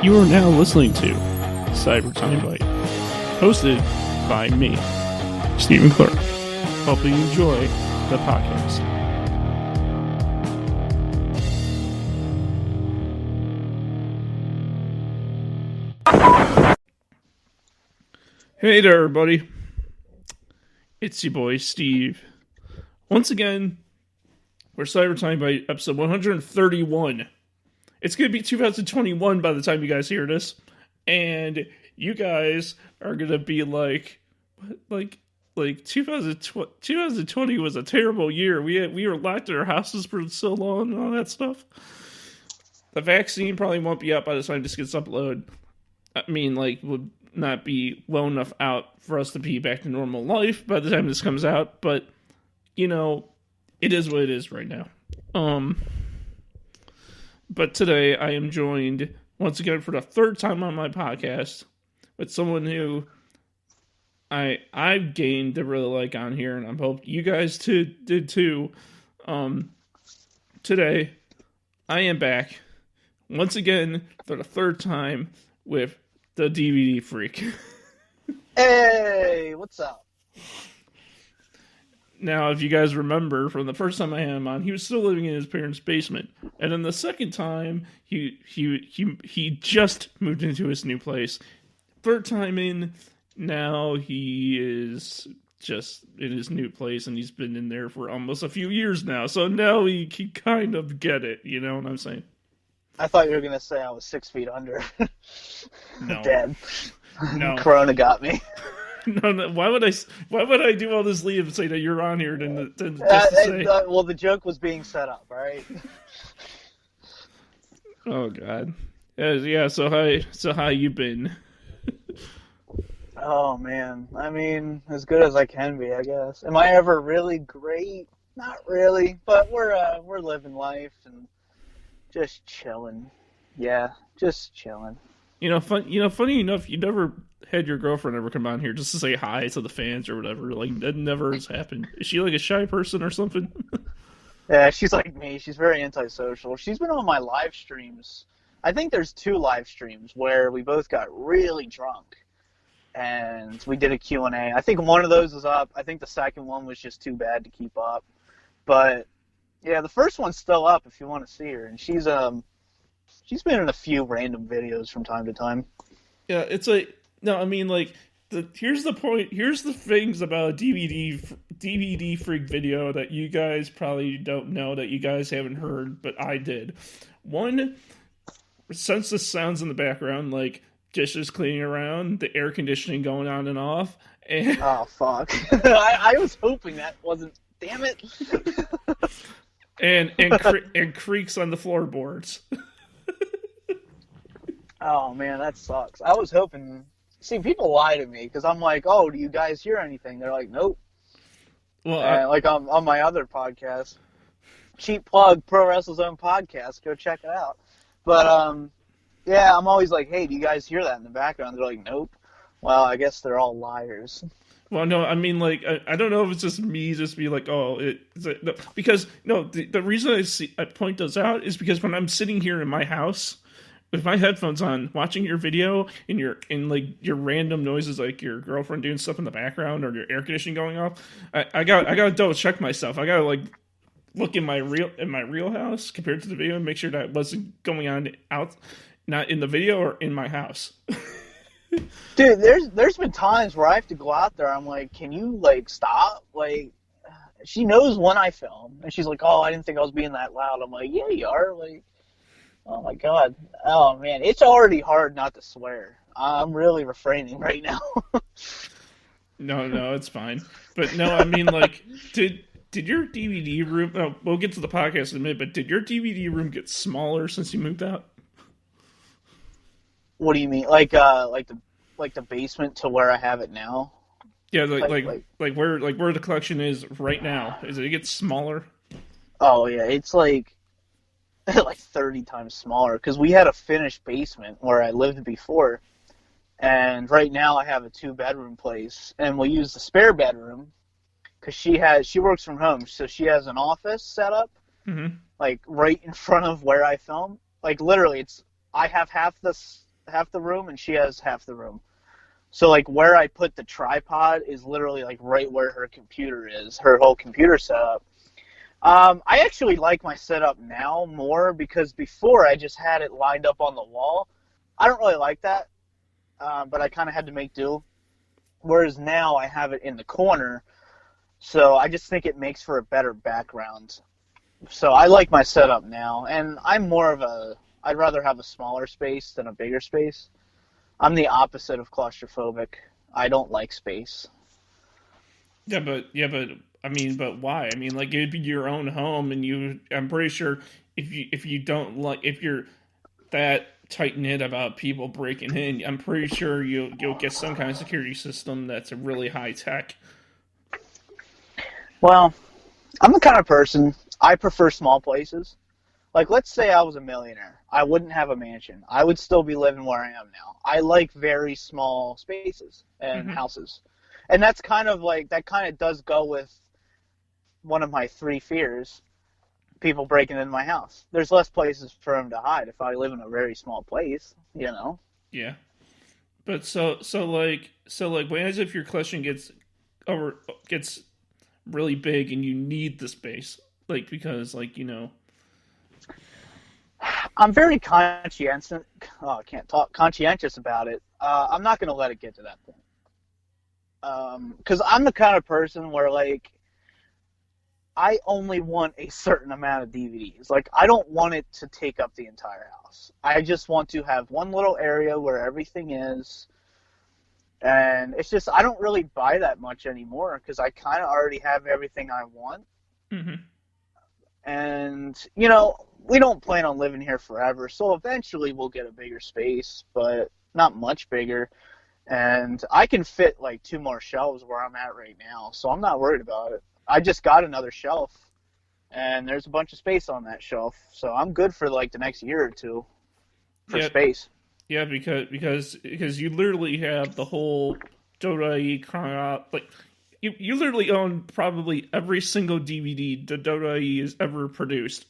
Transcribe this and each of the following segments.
You are now listening to Timebite, hosted by me, Stephen Clark. Hope you enjoy the podcast. Hey there, everybody. It's your boy, Steve. Once again, we're Timebite episode 131. It's going to be 2021 by the time you guys hear this. And you guys are going to be like 2020 was a terrible year. We were locked in our houses for so long and all that stuff. The vaccine probably won't be out by the time this gets uploaded. I mean, would not be well enough out for us to be back to normal life by the time this comes out. But, you know, it is what it is right now. But today I am joined once again for the third time on my podcast with someone who I've gained to really like on here, and I hope you guys did too. Today I am back once again for the third time with the DVD Freak. Hey, what's up? Now, if you guys remember, from the first time I had him on, he was still living in his parents' basement, and then the second time, he just moved into his new place. Third time in, now he is just in his new place, and he's been in there for almost a few years now. So now he can kind of get it. You know what I'm saying? I thought you were gonna say I was 6 feet under. No, dead. No, Corona got me. No. Why would I do all this leave and say that you're on here than just to say? Well, the joke was being set up, all right? Oh God, yeah. So how you been? Oh man, I mean, as good as I can be, I guess. Am I ever really great? Not really, but we're living life and just chilling. Yeah, just chilling. Funny enough, you never had your girlfriend ever come on here just to say hi to the fans or whatever. Like, that never has happened. Is she like a shy person or something? Yeah, she's like me. She's very antisocial. She's been on my live streams. I think there's 2 live streams where we both got really drunk. And we did a Q&A. I think one of those is up. I think the second one was just too bad to keep up. But, yeah, the first one's still up if you want to see her. And she's been in a few random videos from time to time. Yeah, it's like... No, I mean, here's the point. Here's the things about a DVD Freak video that you guys probably don't know, that you guys haven't heard, but I did. One, since the sounds in the background, like dishes cleaning around, the air conditioning going on and off. And, oh, fuck. I was hoping that wasn't... Damn it. and creaks on the floorboards. Oh, man, that sucks. I was hoping... See, people lie to me because I'm like, oh, do you guys hear anything? They're like, nope. Well, like on my other podcast, cheap plug, Pro Wrestle Zone podcast, go check it out. But yeah, I'm always like, hey, do you guys hear that in the background? They're like, nope. Well, I guess they're all liars. Well, no, I mean, I don't know if it's just me just be like, oh, because the reason I point those out is because when I'm sitting here in my house with my headphones on, watching your video, and your random noises, like your girlfriend doing stuff in the background or your air conditioning going off, I gotta double check myself. I gotta look in my real house compared to the video and make sure that wasn't going on not in the video or in my house. Dude, there's been times where I have to go out there. I'm like, can you stop? She knows when I film, and she's like, oh, I didn't think I was being that loud. I'm like, yeah, you are. Oh my God. Oh man, it's already hard not to swear. I'm really refraining right now. No, it's fine. But no, I mean, did your DVD room, we'll get to the podcast in a minute, but did your DVD room get smaller since you moved out? What do you mean? Like the basement to where I have it now? Yeah, like where the collection is right now. Is it get smaller? Oh yeah, it's like 30 times smaller, because we had a finished basement where I lived before, and right now I have a 2-bedroom place, and we use the spare bedroom because she works from home, so she has an office set up, right in front of where I film. Literally, I have half the half the room, and she has half the room. So like where I put the tripod is literally like right where her computer is, her whole computer setup. I actually like my setup now more because before I just had it lined up on the wall. I don't really like that, but I kind of had to make do. Whereas now I have it in the corner, so I just think it makes for a better background. So I like my setup now, and I'd rather have a smaller space than a bigger space. I'm the opposite of claustrophobic. I don't like space. Yeah, but I mean, but why? I mean, like it'd be your own home, and I'm pretty sure if you don't like if you're that tight knit about people breaking in, I'm pretty sure you'll get some kind of security system that's a really high tech. Well, I'm the kind of person, I prefer small places. Like, let's say I was a millionaire. I wouldn't have a mansion. I would still be living where I am now. I like very small spaces and Hmm. houses. And that's kind of like, that kind of does go with one of my three fears, people breaking into my house. There's less places for them to hide if I live in a very small place, you know? Yeah, but so like, what happens if your collection gets really big and you need the space, like because like I'm very conscientious. Oh, I can't talk. Conscientious about it. I'm not going to let it get to that point. Because I'm the kind of person where, like, I only want a certain amount of DVDs. Like, I don't want it to take up the entire house. I just want to have one little area where everything is. And it's just, I don't really buy that much anymore because I kind of already have everything I want. hmm And, we don't plan on living here forever. So eventually we'll get a bigger space, but not much bigger. And I can fit like two more shelves where I'm at right now. So I'm not worried about it. I just got another shelf, and there's a bunch of space on that shelf, so I'm good for like the next year or two for yeah, space. yeah, because you literally have the whole Dota chrono, like you literally own probably every single DVD the Dota has ever produced.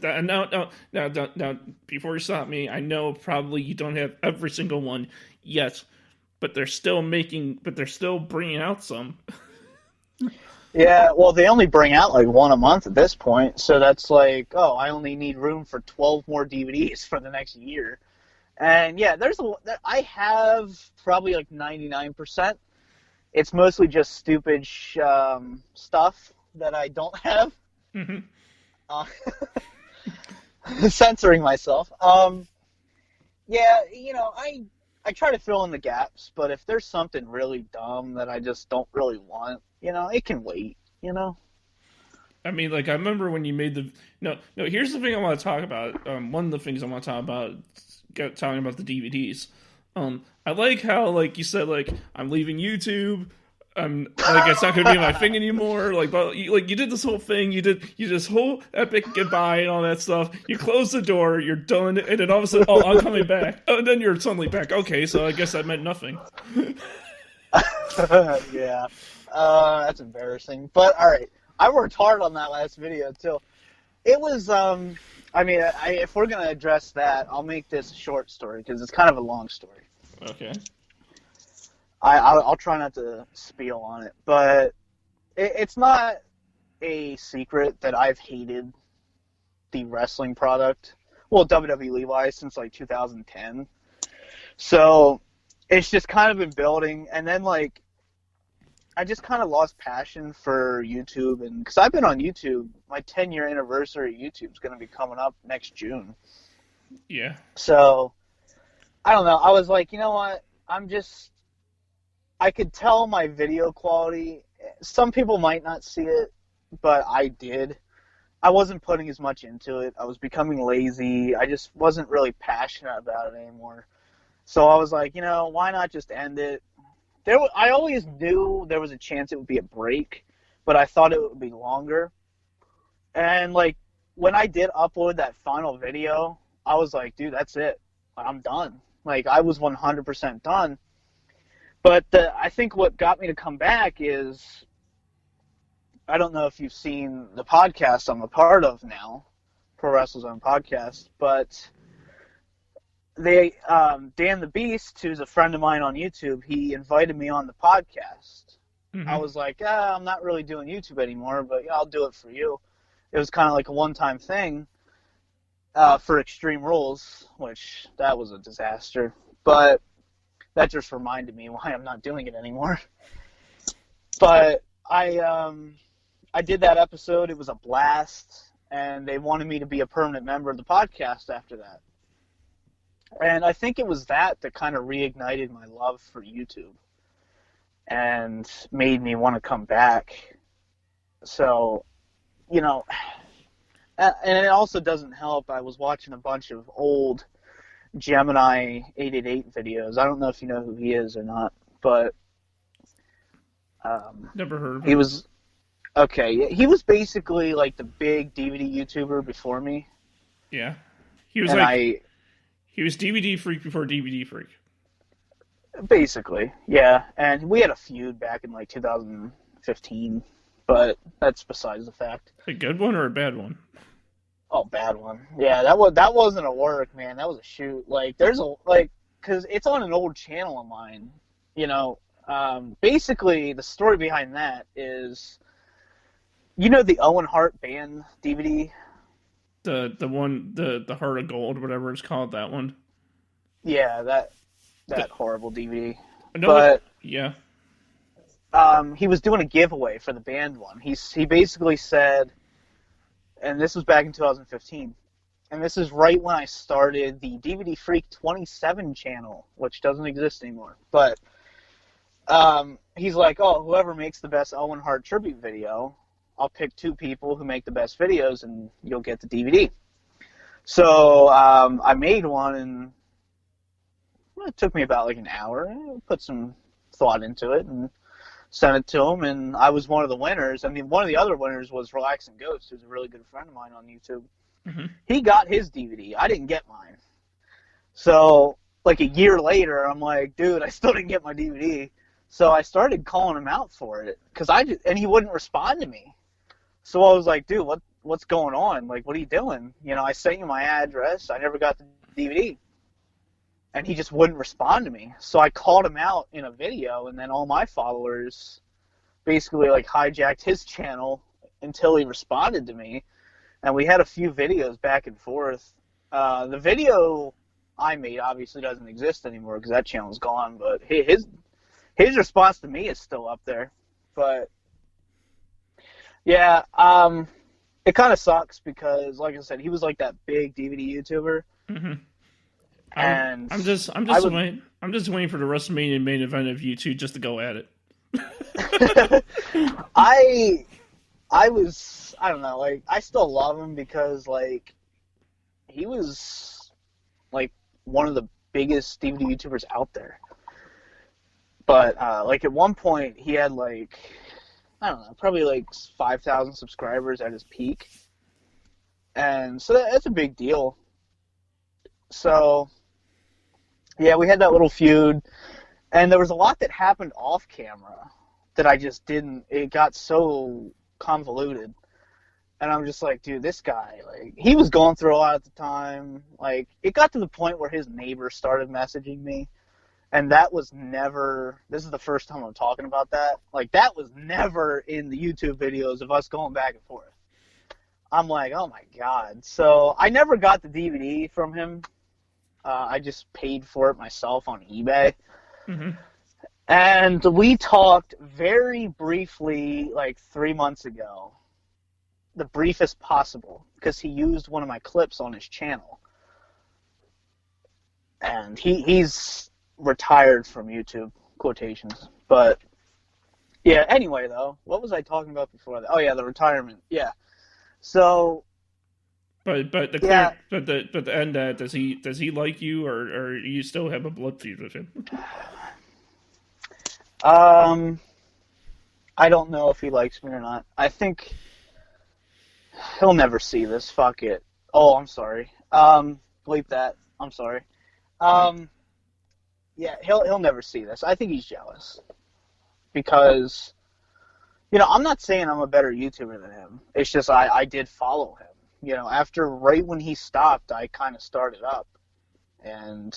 Now, before you stop me, I know probably you don't have every single one yet, but they're still bringing out some. Yeah, well, they only bring out like one a month at this point, so that's like, oh, I only need room for 12 more DVDs for the next year. And yeah, I have probably like 99%. It's mostly just stupid stuff that I don't have. Hmm. Uh, censoring myself. Yeah, I try to fill in the gaps, but if there's something really dumb that I just don't really want, it can wait. I mean, like I remember when you made the no. Here's the thing I want to talk about. One of the things I want to talk about, talking about the DVDs. I like how like you said like I'm leaving YouTube. Like it's not gonna be my thing anymore. Like, but you did this whole thing. You did this whole epic goodbye and all that stuff. You close the door. You're done, and then all of a sudden, oh, I'm coming back. Oh, and then you're suddenly back. Okay, so I guess that meant nothing. Yeah, that's embarrassing. But all right, I worked hard on that last video too. It was, I mean, if we're gonna address that, I'll make this a short story because it's kind of a long story. Okay. I'll try not to spiel on it, but it's not a secret that I've hated the wrestling product, well, WWE Levi's since like 2010. So it's just kind of been building, and then like I just kind of lost passion for YouTube, and because I've been on YouTube, my 10-year anniversary of YouTube is going to be coming up next June. Yeah. So I don't know. I was like, you know what? I could tell my video quality. Some people might not see it, but I did. I wasn't putting as much into it. I was becoming lazy. I just wasn't really passionate about it anymore. So I was like, why not just end it? I always knew there was a chance it would be a break, but I thought it would be longer. And like when I did upload that final video, I was like, dude, that's it. I'm done. Like I was 100% done. But I think what got me to come back is, I don't know if you've seen the podcast I'm a part of now, Pro Wrestle Zone podcast, but Dan the Beast, who's a friend of mine on YouTube, he invited me on the podcast. I Mm-hmm. was like, I'm not really doing YouTube anymore, but yeah, I'll do it for you. It was kind of like a one-time thing for Extreme Rules, which that was a disaster. But that just reminded me why I'm not doing it anymore. But I did that episode. It was a blast, and they wanted me to be a permanent member of the podcast after that. And I think it was that kind of reignited my love for YouTube and made me want to come back. So, you know, and it also doesn't help. I was watching a bunch of old Gemini 888 videos. I don't know if you know who he is or not, but Never heard of he him. was okay. He was basically like the big DVD YouTuber before me, Yeah, he was and like I he was DVD freak before DVD freak. basically, yeah. And we had a feud back in like 2015, but that's besides the fact. A good one or a bad one? Oh, bad one. Yeah, that wasn't a work, man. That was a shoot. Like, there's a because it's on an old channel of mine. You know, basically the story behind that is, the Owen Hart band DVD. The one the Heart of Gold, whatever it's called, that one. Yeah, that The, horrible DVD. no, But yeah. he was doing a giveaway for the band one. He basically said, and this was back in 2015. And this is right when I started the DVD Freak 27 channel, which doesn't exist anymore. But he's like, oh, whoever makes the best Owen Hart tribute video, I'll pick 2 people who make the best videos, and you'll get the DVD. So I made one, and it took me about like an hour. I put some thought into it and sent it to him, and I was one of the winners. I mean, one of the other winners was Relaxing Ghost, who's a really good friend of mine on YouTube. Mm-hmm. He got his DVD. I didn't get mine. So, like a year later, I'm like, dude, I still didn't get my DVD. So I started calling him out for it, and he wouldn't respond to me. So I was like, dude, what's going on? Like, what are you doing? I sent you my address. I never got the DVD. And he just wouldn't respond to me. So I called him out in a video, and then all my followers basically like hijacked his channel until he responded to me. And we had a few videos back and forth. The video I made obviously doesn't exist anymore because that channel's gone, but his response to me is still up there. But yeah, it kind of sucks because, like I said, he was like that big DVD YouTuber. Mm-hmm. And I'm just waiting. I'm just waiting for the WrestleMania main event of you two just to go at it. I don't know, like, I still love him because, like, he was, like, one of the biggest DVD YouTubers out there. But, like, at one point, he had, like, I don't know, probably, like, 5,000 subscribers at his peak. And so that's a big deal. So, yeah, we had that little feud. And there was a lot that happened off camera that I just didn't, it got so convoluted. And I'm just like, dude, this guy, like, he was going through a lot at the time. Like, it got to the point where his neighbor started messaging me. And that was never, this is the first time I'm talking about that. Like, that was never in the YouTube videos of us going back and forth. I'm like, oh my God. So I never got the DVD from him. I just paid for it myself on eBay. Mm-hmm. And we talked very briefly, like 3 months ago. The briefest possible, because he used one of my clips on his channel. And he's retired from YouTube, quotations. But, yeah, anyway, though, what was I talking about before that? Oh, yeah, the retirement. Yeah. So, But the yeah, clear, but the end does he like you or you still have a blood feud with him? I don't know if he likes me or not. I think he'll never see this. Fuck it. Oh, I'm sorry. Bleep that. I'm sorry. Yeah, he'll never see this. I think he's jealous because, I'm not saying I'm a better YouTuber than him. It's just I did follow him. After right when he stopped, I kind of started up. And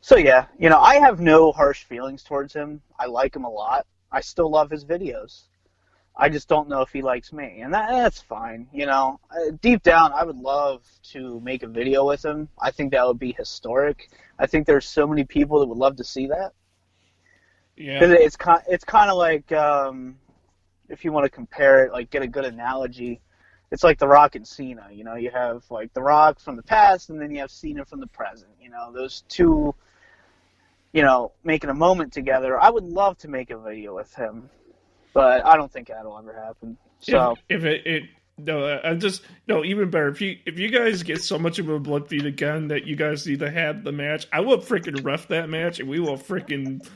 so, yeah, I have no harsh feelings towards him. I like him a lot. I still love his videos. I just don't know if he likes me, and that's fine. Deep down, I would love to make a video with him. I think that would be historic. I think there's so many people that would love to see that. Yeah. 'Cause it's kind of like, if you want to compare it, like get a good analogy, it's like The Rock and Cena. You have like The Rock from the past, and then you have Cena from the present. Those two, making a moment together. I would love to make a video with him. But I don't think that'll ever happen. So if it no, I just no, even better. If you guys get so much of a blood feud again that you guys need to have the match, I will freaking ref that match, and we will freaking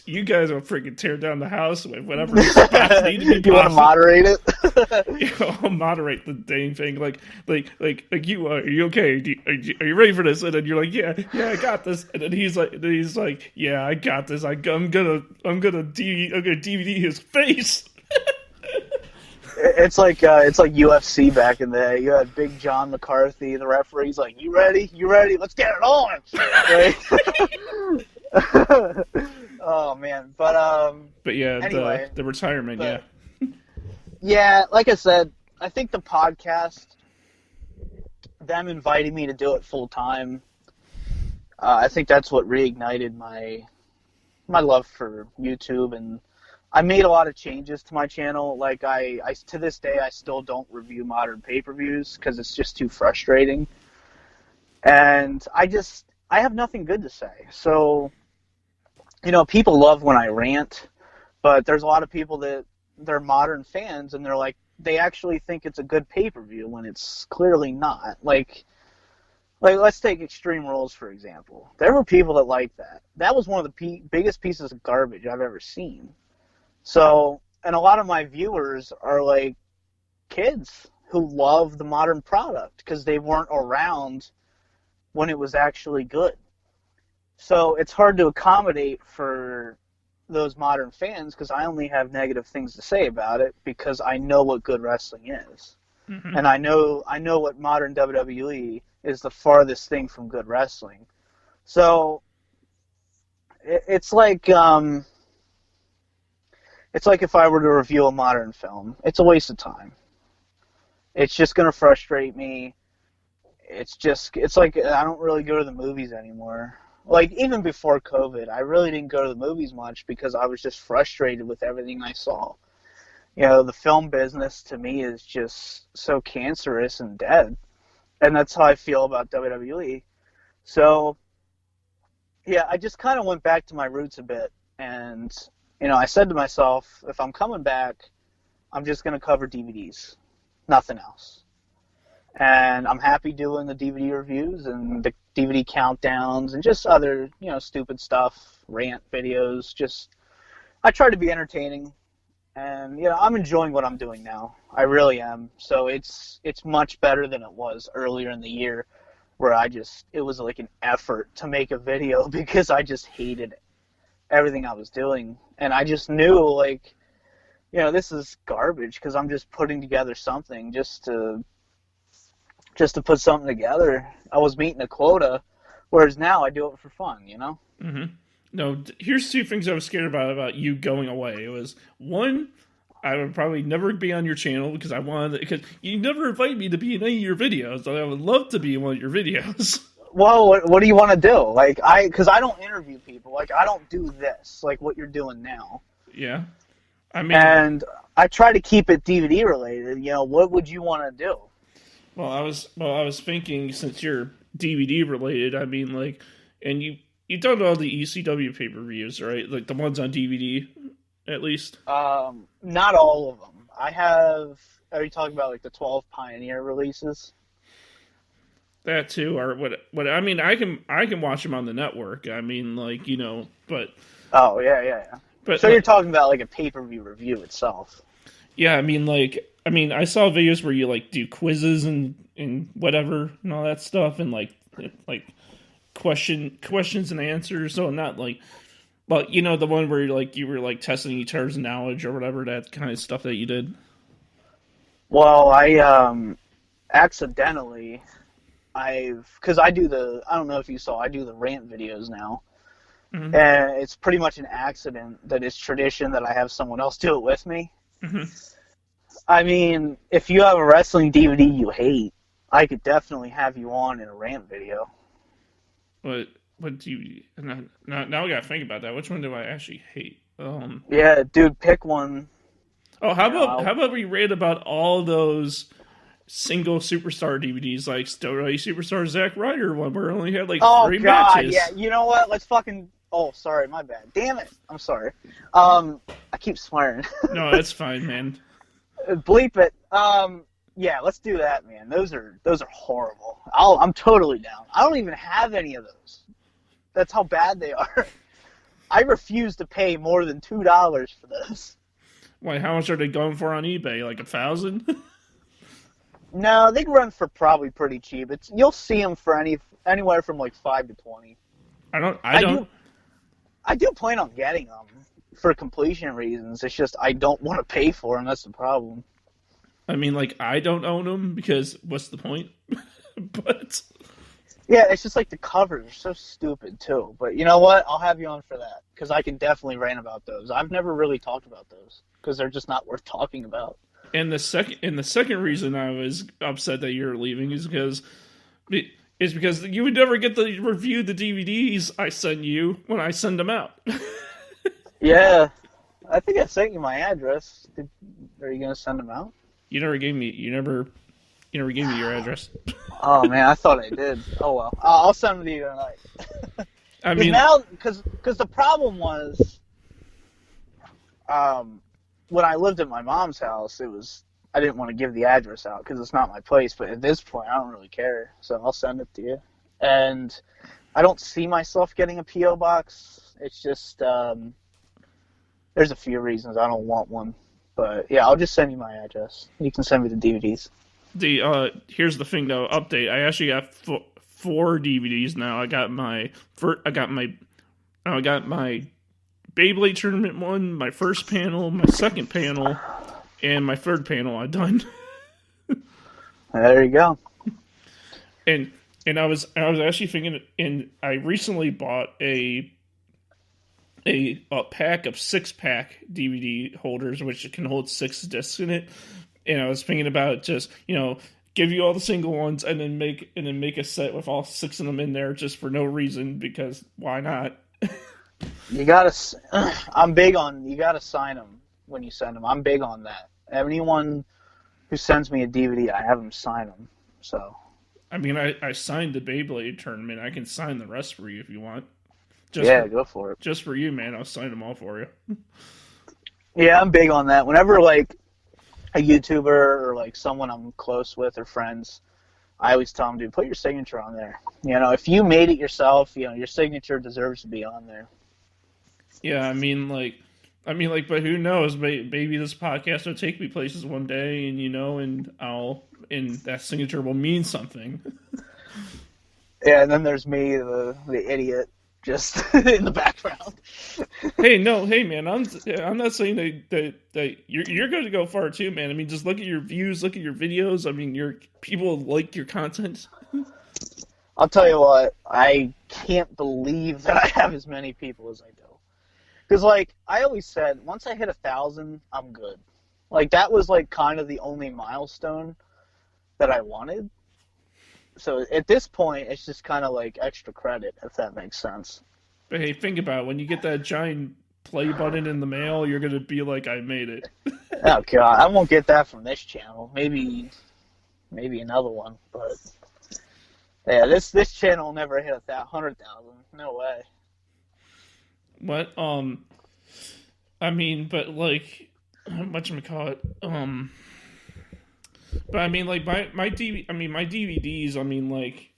you guys will freaking tear down the house with whatever spots need to be. You want to moderate it? I'll moderate the dang thing. Like you are you okay? Are you ready for this? And then you're like, yeah, I got this. And then he's like, yeah, I got this. I'm gonna DVD his face. It's like UFC back in the day. You had Big John McCarthy, the referee's like, "You ready? You ready? Let's get it on!" Right? Oh man, but yeah, anyway, the retirement, yeah, like I said, I think the podcast, them inviting me to do it full time, I think that's what reignited my love for YouTube, and I made a lot of changes to my channel. Like I to this day, I still don't review modern pay-per-views because it's just too frustrating. And I have nothing good to say. So, people love when I rant, but there's a lot of people that they're modern fans and they're like, they actually think it's a good pay-per-view when it's clearly not. Like let's take Extreme Rules, for example. There were people that liked that. That was one of the biggest pieces of garbage I've ever seen. So, and a lot of my viewers are like kids who love the modern product because they weren't around when it was actually good. So it's hard to accommodate for those modern fans because I only have negative things to say about it because I know what good wrestling is. Mm-hmm. And I know what modern WWE is the farthest thing from good wrestling. So it's like if I were to review a modern film. It's a waste of time. It's just going to frustrate me. It's like I don't really go to the movies anymore. Like, even before COVID, I really didn't go to the movies much because I was just frustrated with everything I saw. The film business to me is just so cancerous and dead. And that's how I feel about WWE. So, yeah, I just kind of went back to my roots a bit. And I said to myself, if I'm coming back, I'm just going to cover DVDs, nothing else. And I'm happy doing the DVD reviews and the DVD countdowns and just other, stupid stuff, rant videos. I try to be entertaining, and I'm enjoying what I'm doing now. I really am. So it's much better than it was earlier in the year, where it was like an effort to make a video because I just hated everything I was doing. And I just knew, this is garbage because I'm just putting together something just to put something together. I was meeting a quota, whereas now I do it for fun, Mm-hmm. No, here's two things I was scared about you going away. It was, one, I would probably never be on your channel because because you never invite me to be in any of your videos. So I would love to be in one of your videos. Well, what do you want to do? Because I don't interview people. I don't do this, like what you're doing now. Yeah. And I try to keep it DVD related. What would you want to do? Well, I was thinking, since you're DVD related, and you done all the ECW pay-per-views, right? Like the ones on DVD, at least. Not all of them. I have. Are you talking about the 12 Pioneer releases? That too, or what? I mean, I can watch them on the network. But. Oh yeah. But so you're talking about a pay-per-view review itself. Yeah, I saw videos where you do quizzes and whatever and all that stuff and questions and answers. So not but the one where you were testing each other's knowledge or whatever, that kind of stuff that you did. Well, I accidentally because I don't know if you saw, I do the rant videos now. Mm-hmm. And it's pretty much an accident that it's tradition that I have someone else do it with me. Mm-hmm. I mean, if you have a wrestling DVD you hate, I could definitely have you on in a rant video. What do you... Now I gotta think about that. Which one do I actually hate? Yeah, dude, pick one. Oh, how about we rant about all those single superstar DVDs, like Story Superstar Zack Ryder one, where it only had like 3 matches. Yeah, you know what? Let's fucking... Oh, sorry, my bad. Damn it. I'm sorry. I keep swearing. No, that's fine, man. Bleep it. Yeah, let's do that, man. Those are horrible. I'm totally down. I don't even have any of those. That's how bad they are. I refuse to pay more than $2 for this. Why? How much are they going for on eBay? Like 1,000? No, they can run for probably pretty cheap. You'll see them for anywhere from like $5 to $20. I do plan on getting them for completion reasons. It's just I don't want to pay for them. That's the problem. I mean, like, I don't own them because what's the point? But yeah, it's just like the covers are so stupid too. But you know what? I'll have you on for that because I can definitely rant about those. I've never really talked about those because they're just not worth talking about. And the second reason I was upset that you're leaving is because you would never get to review the DVDs I send you when I send them out. Yeah, I think I sent you my address. Are you gonna send them out? You never gave me your address. Oh man, I thought I did. Oh well, I'll send them to you tonight. I mean, now because the problem was, when I lived at my mom's house, I didn't want to give the address out because it's not my place. But at this point, I don't really care, so I'll send it to you. And I don't see myself getting a PO box. It's just there's a few reasons I don't want one. But yeah, I'll just send you my address. You can send me the DVDs. Here's the thing though. Update. I actually got 4 DVDs now. I got my Beyblade tournament one, my first panel, my second panel, and my third panel. I'm done. There you go. And I was actually thinking, and I recently bought a pack of 6-pack DVD holders, which can hold 6 discs in it. And I was thinking about just, give you all the single ones and then make a set with all 6 of them in there just for no reason, because why not? You gotta sign them when you send them. I'm big on that. Anyone who sends me a DVD, I have them sign them. So. I mean, I signed the Beyblade tournament. I can sign the rest for you if you want. Go for it. Just for you, man. I'll sign them all for you. Yeah, I'm big on that. Whenever, like, a YouTuber or, like, someone I'm close with or friends, I always tell them, dude, put your signature on there. If you made it yourself, your signature deserves to be on there. Yeah, I mean, but who knows? Maybe this podcast will take me places one day, and and that signature will mean something. Yeah, and then there's me, the idiot, just in the background. Hey, man, I'm not saying that you're going to go far too, man. I mean, just look at your views, look at your videos. I mean, people like your content. I'll tell you what, I can't believe that I have as many people as I do. Because, like, I always said, once I hit 1,000, I'm good. Like, that was, like, kind of the only milestone that I wanted. So, at this point, it's just kind of, like, extra credit, if that makes sense. But, hey, think about it. When you get that giant play button in the mail, you're going to be like, I made it. Oh, God. I won't get that from this channel. Maybe another one. But, yeah, this channel will never hit 100,000. No way. What? I mean, but like, whatchamacallit? But I mean, like my DVDs. I mean, like,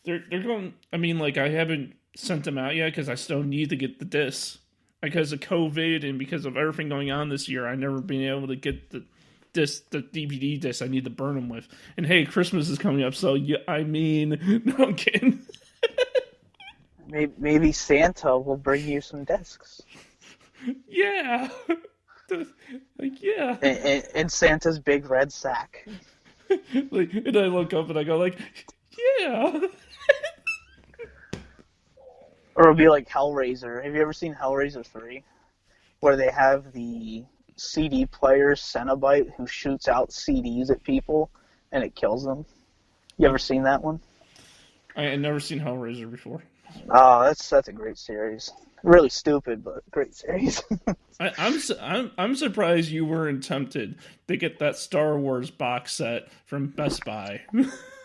they're going. I mean, like, I haven't sent them out yet because I still need to get the discs because of COVID and because of everything going on this year. I've never been able to get the DVD discs I need to burn them with. And hey, Christmas is coming up, so yeah, I mean, no, I'm kidding. Maybe Santa will bring you some discs. Yeah. Yeah. In Santa's big red sack. And I look up and I go like, Yeah. Or it'll be like Hellraiser. Have you ever seen Hellraiser 3? Where they have the CD player Cenobite who shoots out CDs at people and it kills them. You ever seen that one? I had never seen Hellraiser before. Oh, that's a great series. Really stupid, but great series. I'm surprised you weren't tempted to get that Star Wars box set from Best Buy.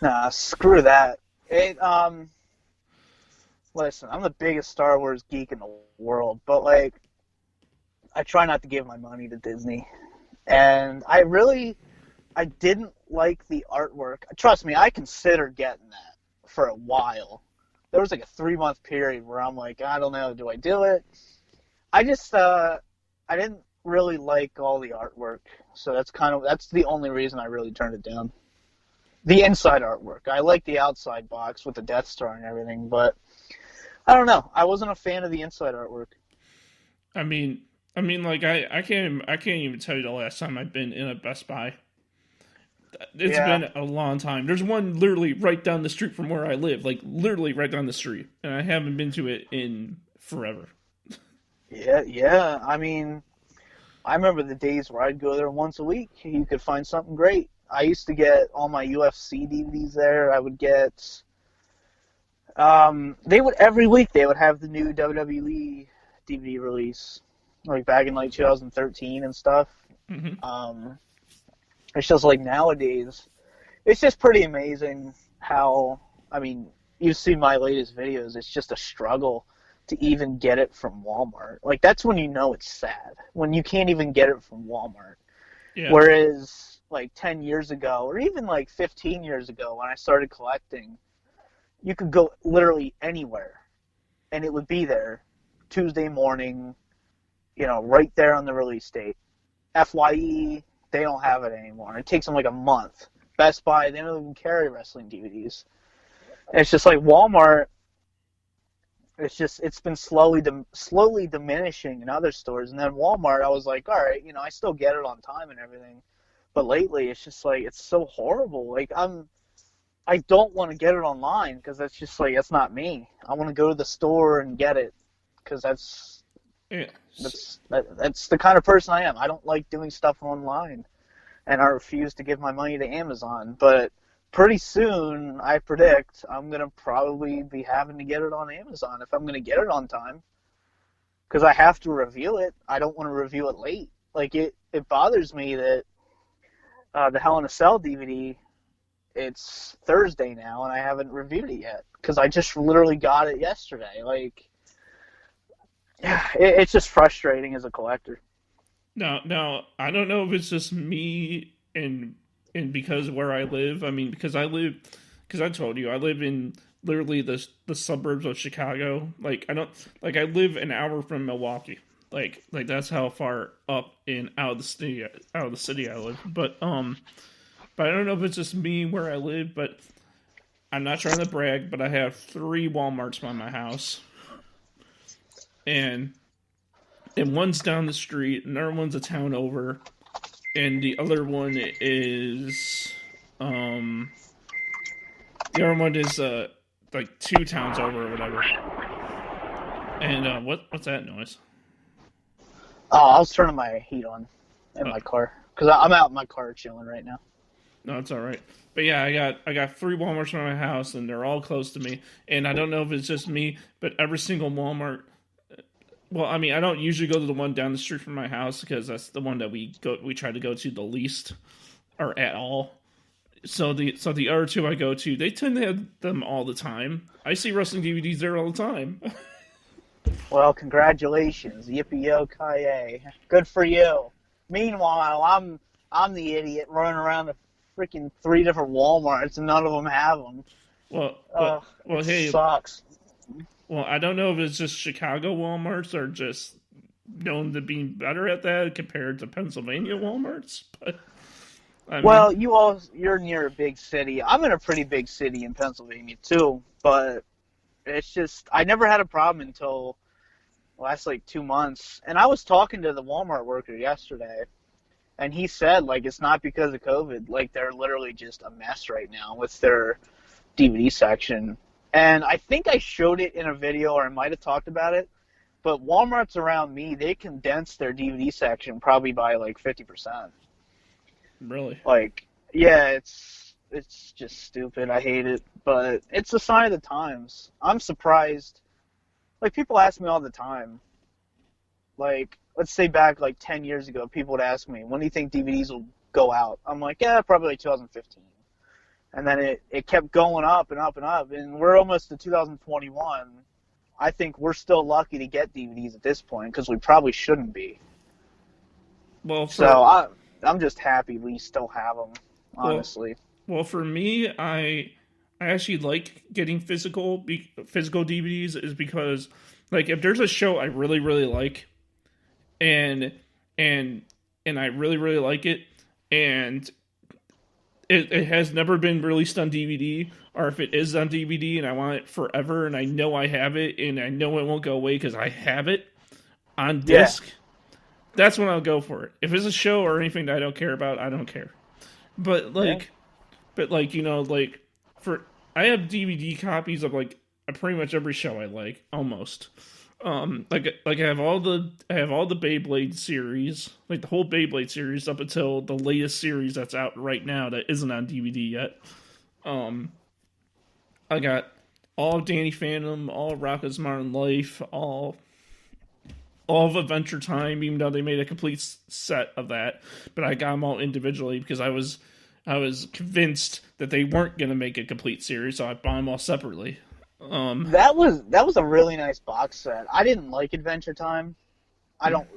Nah, screw that. Listen, I'm the biggest Star Wars geek in the world, but like, I try not to give my money to Disney. And I didn't like the artwork. Trust me, I considered getting that for a while. There was like a 3-month period where I'm like, I don't know, do I do it? I just, I didn't really like all the artwork. So that's the only reason I really turned it down. The inside artwork. I like the outside box with the Death Star and everything, but I don't know. I wasn't a fan of the inside artwork. I mean, like I can't even tell you the last time I've been in a Best Buy. It's Yeah. been a long time. There's one literally right down the street from where I live, like literally right down the street, and I haven't been to it in forever. Yeah. I mean, I remember the days where I'd go there once a week. You could find something great. I used to get all my UFC DVDs there. I would get, they would every week they would have the new WWE DVD release, like back in like 2013 and stuff. Hmm. It's just like nowadays, it's just pretty amazing how, I mean, you see my latest videos, it's just a struggle to even get it from Walmart. Like, that's when you know it's sad, when you can't even get it from Walmart. Yeah. Whereas, like, 10 years ago, or even like 15 years ago when I started collecting, you could go literally anywhere, and it would be there Tuesday morning, right there on the release date. FYE, they don't have it anymore. It takes them like a month. Best Buy, they don't even carry wrestling DVDs. It's just like Walmart. It's been slowly diminishing in other stores, and then Walmart, I was like, all right, I still get it on time and everything, but lately it's just like it's so horrible. Like I don't want to get it online because that's just like that's not me. I want to go to the store and get it because Yeah. that's the kind of person I am. I don't like doing stuff online, and I refuse to give my money to Amazon. But pretty soon, I predict I'm gonna probably be having to get it on Amazon if I'm gonna get it on time, because I have to review it. I don't want to review it late. Like it bothers me that the Hell in a Cell DVD. It's Thursday now, and I haven't reviewed it yet because I just literally got it yesterday. Like. Yeah, it's just frustrating as a collector. Now, I don't know if it's just me and because where I live. I mean, because I told you I live in literally the suburbs of Chicago. Like I live an hour from Milwaukee. Like that's how far up and out of the city I live. But I don't know if it's just me where I live. But I'm not trying to brag, but I have 3 Walmarts by my house. And one's down the street, another one's a town over, and the other one is like 2 towns over or whatever. And what's that noise? Oh, I was turning my heat on in my car because I'm out in my car chilling right now. No, it's all right. But yeah, I got 3 Walmarts from my house, and they're all close to me. And I don't know if it's just me, but every single Walmart. Well, I mean, I don't usually go to the one down the street from my house because that's the one that we try to go to the least or at all. So the other 2 I go to, they tend to have them all the time. I see wrestling DVDs there all the time. Well, congratulations, yippee-yo-ki-yay, good for you. Meanwhile, I'm the idiot running around the freaking 3 different WalMarts and none of them have them. Well, hey, Sucks. well, I don't know if it's just Chicago Walmarts are just known to be better at that compared to Pennsylvania Walmarts, but I mean, You're near a big city. I'm in a pretty big city in Pennsylvania too, but it's just I never had a problem until the last like 2 months. And I was talking to the Walmart worker yesterday, and he said like it's not because of COVID. Like they're literally just a mess right now with their DVD section. And I think I showed it in a video, or I might have talked about it. But Walmarts around me, they condensed their DVD section probably by like 50%. Really? Like, yeah, it's just stupid. I hate it, but it's a sign of the times. I'm surprised. Like, people ask me all the time. Like, let's say back like 10 years ago, people would ask me, when do you think DVDs will go out? I'm like, yeah, probably like 2015. And then it kept going up and up and up, and we're almost to 2021. I think we're still lucky to get DVDs at this point because we probably shouldn't be. Well, I'm just happy we still have them, honestly. Well, for me, I actually like getting physical DVDs is because, like, if there's a show I really really like, and I really really like it, and it has never been released on DVD, or if it is on DVD and I want it forever and I know I have it and I know it won't go away because I have it on disc, that's when I'll go for it. If it's a show or anything that I don't care about, I don't care. But you know, like I have DVD copies of like pretty much every show I like, almost. Like I have all the Beyblade series, like the whole Beyblade series up until the latest series that's out right now that isn't on DVD yet. I got all of Danny Phantom, all of Rocket's Modern Life, all of Adventure Time, even though they made a complete set of that. But I got them all individually because I was convinced that they weren't going to make a complete series, so I bought them all separately. That was a really nice box set. I didn't like Adventure Time. I don't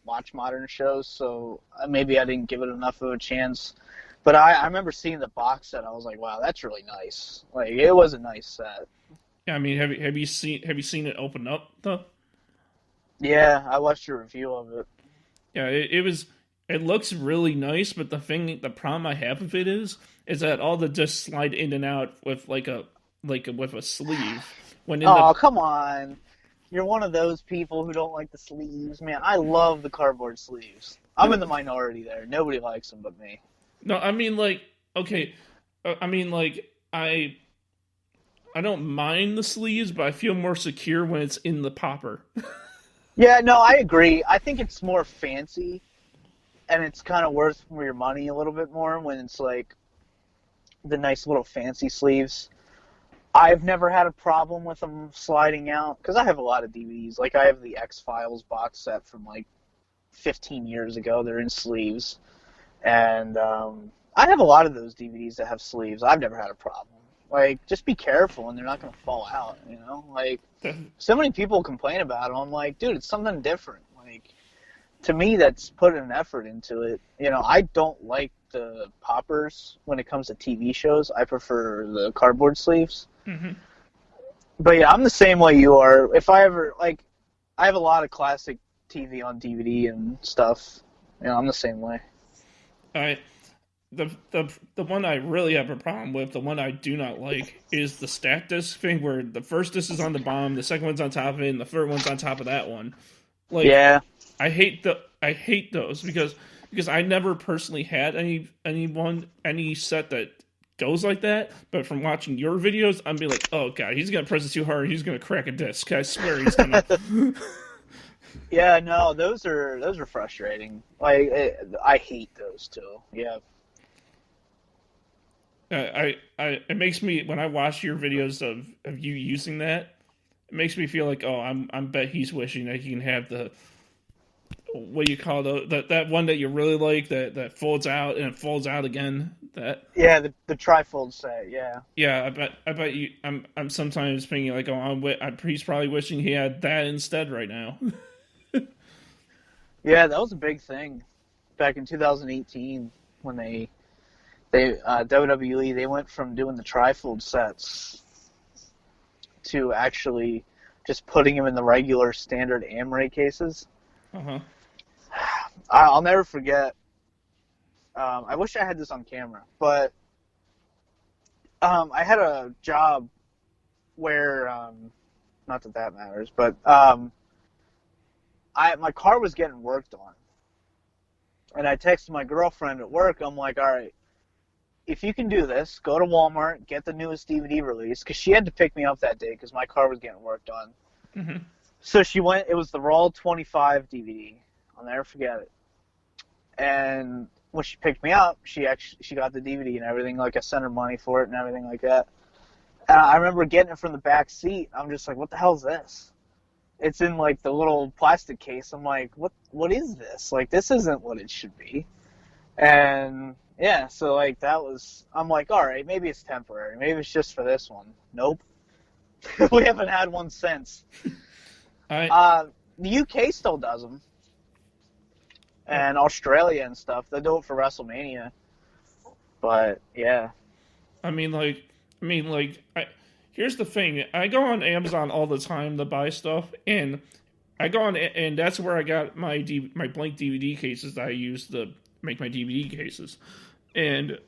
watch modern shows, so maybe I didn't give it enough of a chance. But I remember seeing the box set. I was like, wow, that's really nice. Like, it was a nice set. Yeah, I mean, have you seen it open up though? Yeah, I watched a review of it. Yeah, it looks really nice, but the problem I have with it is that all the discs slide in and out with with a sleeve. Come on. You're one of those people who don't like the sleeves. Man, I love the cardboard sleeves. I'm in the minority there. Nobody likes them but me. No, I mean, like, okay. I mean, like, I don't mind the sleeves, but I feel more secure when it's in the popper. Yeah, no, I agree. I think it's more fancy, and it's kind of worth your money a little bit more when it's, like, the nice little fancy sleeves. I've never had a problem with them sliding out, because I have a lot of DVDs. Like, I have the X-Files box set from, like, 15 years ago. They're in sleeves. And I have a lot of those DVDs that have sleeves. I've never had a problem. Like, just be careful and they're not going to fall out, you know? Like, so many people complain about them. I'm like, dude, it's something different. Like, to me, that's putting an effort into it. You know, I don't like the poppers when it comes to TV shows. I prefer the cardboard sleeves. Mm-hmm. But yeah, I'm the same way you are. If I ever, like, I have a lot of classic TV on DVD and stuff. You know, I'm the same way. The one I really have a problem with, the one I do not like, is the stack disc thing where the first disc is on the bottom, the second one's on top of it, and the third one's on top of that one. Like, yeah, I hate those because I never personally had any set that goes like that. But from watching your videos, I'm be like, oh god, he's gonna press it too hard, he's gonna crack a disc. I swear he's gonna. Yeah, no, those are frustrating. Like, I hate those too. Yeah. It makes me, when I watch your videos of you using that, it makes me feel like, oh, I'm bet he's wishing that he can have the, what do you call that one that you really like that folds out and it folds out again. That the trifold set. Yeah, I bet you. I'm sometimes thinking like, oh, he's probably wishing he had that instead right now. Yeah, that was a big thing back in 2018 when they WWE, they went from doing the trifold sets to actually just putting them in the regular standard Amray cases. Uh-huh. I'll never forget. I wish I had this on camera, but I had a job where, not that matters, but my car was getting worked on, and I texted my girlfriend at work. I'm like, all right, if you can do this, go to Walmart, get the newest DVD release, because she had to pick me up that day because my car was getting worked on. Mm-hmm. So she went, it was the Raw 25 DVD. I'll never forget it. And when she picked me up, she got the DVD and everything. Like, I sent her money for it and everything like that. And I remember getting it from the back seat. I'm just like, what the hell is this? It's in, like, the little plastic case. I'm like, what is this? Like, this isn't what it should be. And, yeah, so, like, I'm like, all right, maybe it's temporary. Maybe it's just for this one. Nope. We haven't had one since. The UK still does them. And Australia and stuff. They do it for WrestleMania. But, yeah. Here's the thing. I go on Amazon all the time to buy stuff, and I go on, and that's where I got my blank DVD cases that I use to make my DVD cases. And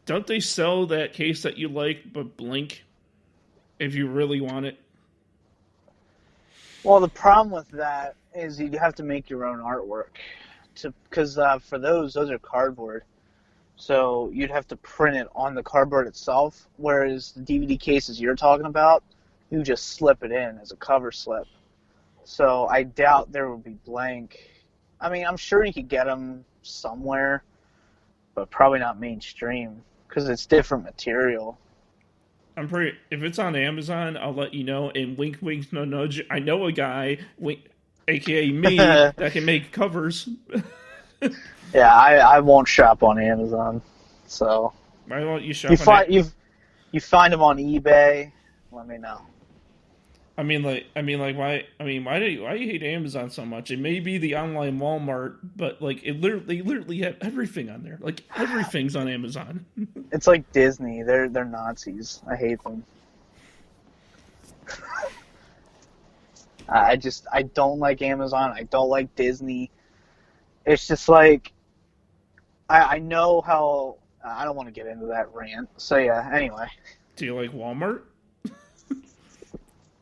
don't they sell that case that you like, but blank, if you really want it? Well, the problem with that is you have to make your own artwork, because for those are cardboard. So you'd have to print it on the cardboard itself, whereas the DVD cases you're talking about, you just slip it in as a cover slip. So I doubt there would be blank. I mean, I'm sure you could get them somewhere, but probably not mainstream, because it's different material. If it's on Amazon, I'll let you know. And wink, wink, no nudge. I know a guy, aka me, that can make covers. Yeah, I won't shop on Amazon. So why won't you shop? You find them on eBay. Let me know. Why do you hate Amazon so much? It may be the online Walmart, but like they literally have everything on there. Like everything's on Amazon. It's like Disney. They're Nazis. I hate them. I don't like Amazon. I don't like Disney. It's just like, I know how, I don't want to get into that rant. So yeah, anyway. Do you like Walmart?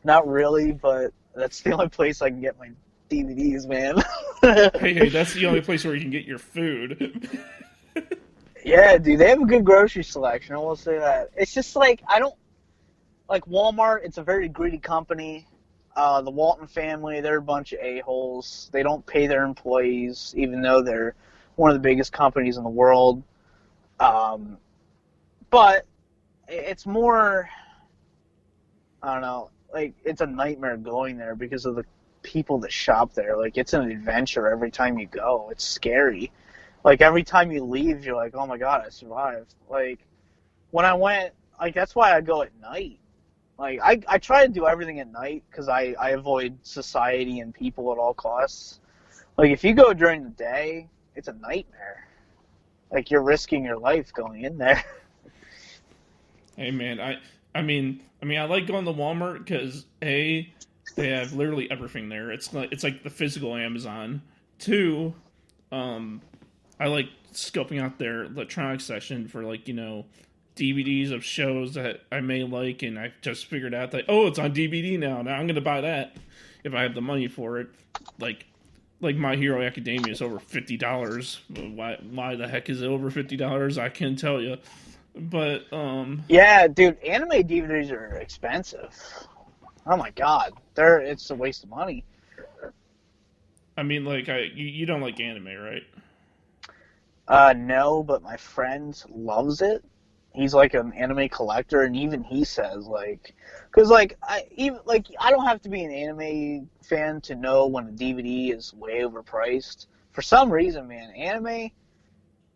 Not really, but that's the only place I can get my DVDs, man. hey, that's the only place where you can get your food. Yeah, dude, they have a good grocery selection, I will say that. It's just like, like Walmart, it's a very greedy company. The Walton family, they're a bunch of a-holes. They don't pay their employees, even though they're one of the biggest companies in the world. But it's more, I don't know, like, it's a nightmare going there because of the people that shop there. Like, it's an adventure every time you go. It's scary. Like, every time you leave, you're like, oh my god, I survived. Like, when I went, like, that's why I go at night. Like, I try to do everything at night because I avoid society and people at all costs. Like, if you go during the day, it's a nightmare. Like, you're risking your life going in there. Hey, man, I like going to Walmart because, A, they have literally everything there. It's like the physical Amazon. 2, I like scoping out their electronics section for, like, you know, DVDs of shows that I may like, and I just figured out that, oh, it's on DVD now. Now I'm going to buy that if I have the money for it. Like My Hero Academia is over $50. Why the heck is it over $50? I can't tell you. But, yeah, dude, anime DVDs are expensive. Oh my god. It's a waste of money. I mean, like, you don't like anime, right? No, but my friend loves it. He's like an anime collector, and even he says, like, because I don't have to be an anime fan to know when a DVD is way overpriced. For some reason, man, anime,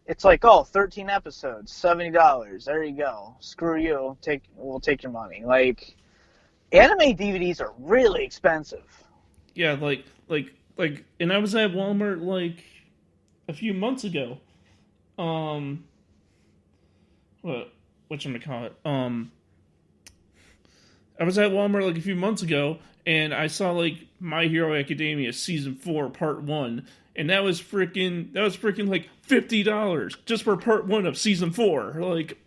it's like, oh, 13 episodes, $70. There you go. Screw you. We'll take your money. Like, anime DVDs are really expensive. Yeah, and I was at Walmart like a few months ago. Whatchamacallit? I was at Walmart like a few months ago, and I saw like My Hero Academia Season 4 Part 1, and that was freaking like $50 just for Part 1 of Season 4. Like,